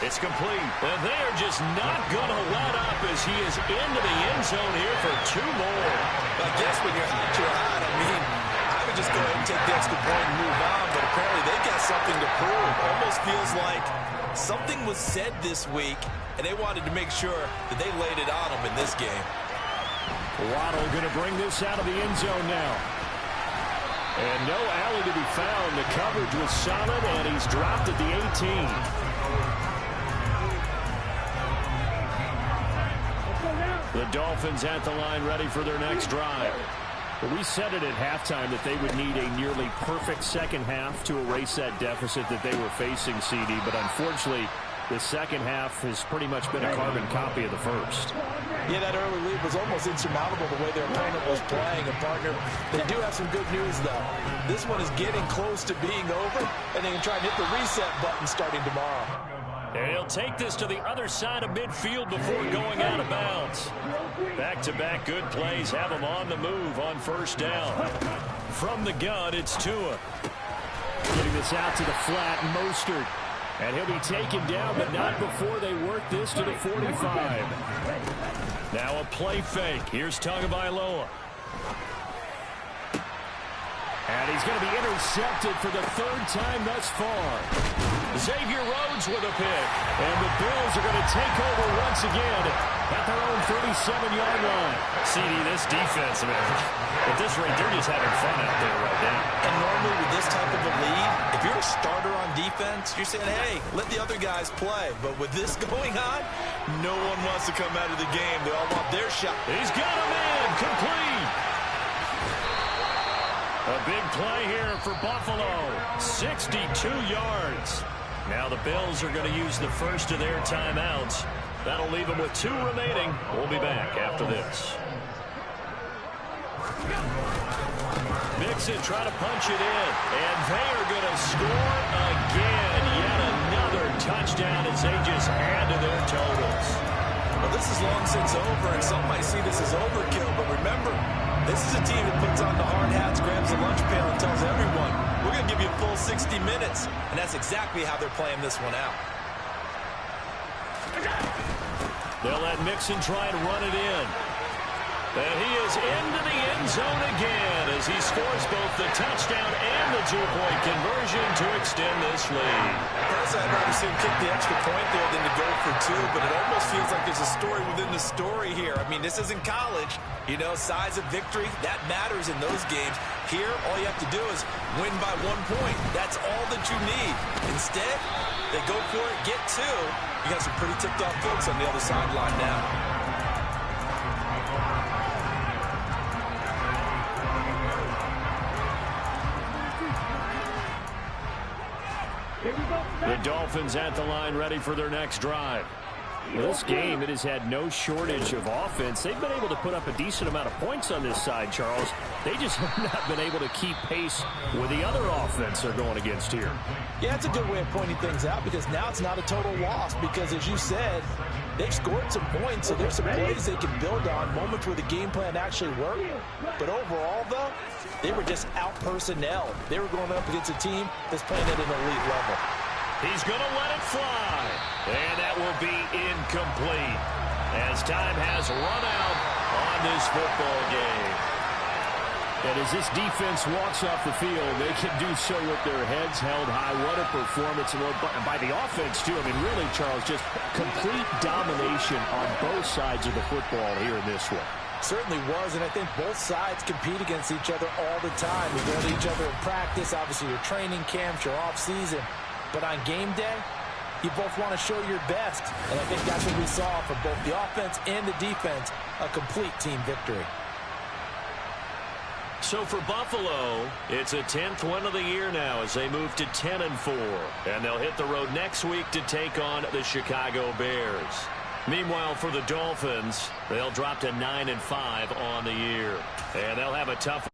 It's complete, and they are just not going to let up as he is into the end zone here for 2 more. I guess when you're hot, you're hot. I mean, I would just go ahead and take the extra point and move on, but apparently they've got something to prove. Almost feels like something was said this week, and they wanted to make sure that they laid it on them in this game. Waddle going to bring this out of the end zone now. And no alley to be found. The coverage was solid, and he's dropped at the 18. The Dolphins at the line ready for their next drive. We said it at halftime that they would need a nearly perfect second half to erase that deficit that they were facing, CD, but unfortunately the second half has pretty much been a carbon copy of the first. Yeah, that early lead was almost insurmountable the way their opponent was playing. And, partner, they do have some good news, though. This one is getting close to being over, and they can try and hit the reset button starting tomorrow. And he'll take this to the other side of midfield before going out of bounds. Back-to-back good plays have him on the move on first down. From the gun, it's Tua. Getting this out to the flat, Mostert. And he'll be taken down, but not before they work this to the 45. Now a play fake. Here's Tagovailoa. And he's going to be intercepted for the 3rd time thus far. Xavier Rhodes with a pick. And the Bills are going to take over once again at their own 37-yard line. CD, this defense, man, at this rate, they're just having fun out there right now. And normally with this type of a lead, if you're a starter on defense, you're saying, hey, let the other guys play. But with this going on, no one wants to come out of the game. They all want their shot. He's got a man complete. A big play here for Buffalo. 62 yards. Now the Bills are going to use the first of their timeouts. That'll leave them with 2 remaining. We'll be back after this. Mixon trying to punch it in. And they are going to score again. Yet another touchdown as they just add to their totals. Well, this is long since over, and some might see this as overkill. But remember, this is a team that puts on the hard hats, grabs a lunch pail, and tells everyone, we're going to give you a full 60 minutes. And that's exactly how they're playing this one out. They'll let Mixon try and run it in. And he is into the end zone again as he scores both the touchdown and the two-point conversion to extend this lead. Personally, I'd rather see him kick the extra point there than to go for two, but it almost feels like there's a story within the story here. I mean, this isn't college. You know, size of victory, that matters in those games. Here, all you have to do is win by 1 point. That's all that you need. Instead, they go for it, get two. You got some pretty ticked-off folks on the other sideline now. The Dolphins at the line ready for their next drive. Well, this game, it has had no shortage of offense. They've been able to put up a decent amount of points on this side, Charles. They just have not been able to keep pace with the other offense they're going against here. Yeah, it's a good way of pointing things out because now it's not a total loss because, as you said, they've scored some points, so there's some plays they can build on, moments where the game plan actually worked. But overall, though, they were just out-personnel. They were going up against a team that's playing at an elite level. He's going to let it fly. And that will be incomplete as time has run out on this football game. And as this defense walks off the field, they can do so with their heads held high. What a performance by the offense, too. I mean, really, Charles, just complete domination on both sides of the football here in this one. Certainly was, and I think both sides compete against each other all the time. We go to each other in practice, obviously your training camps, your off-season. But on game day, you both want to show your best. And I think that's what we saw from both the offense and the defense, a complete team victory. So for Buffalo, it's a 10th win of the year now as they move to 10-4. And they'll hit the road next week to take on the Chicago Bears. Meanwhile, for the Dolphins, they'll drop to 9-5 on the year. And they'll have a tough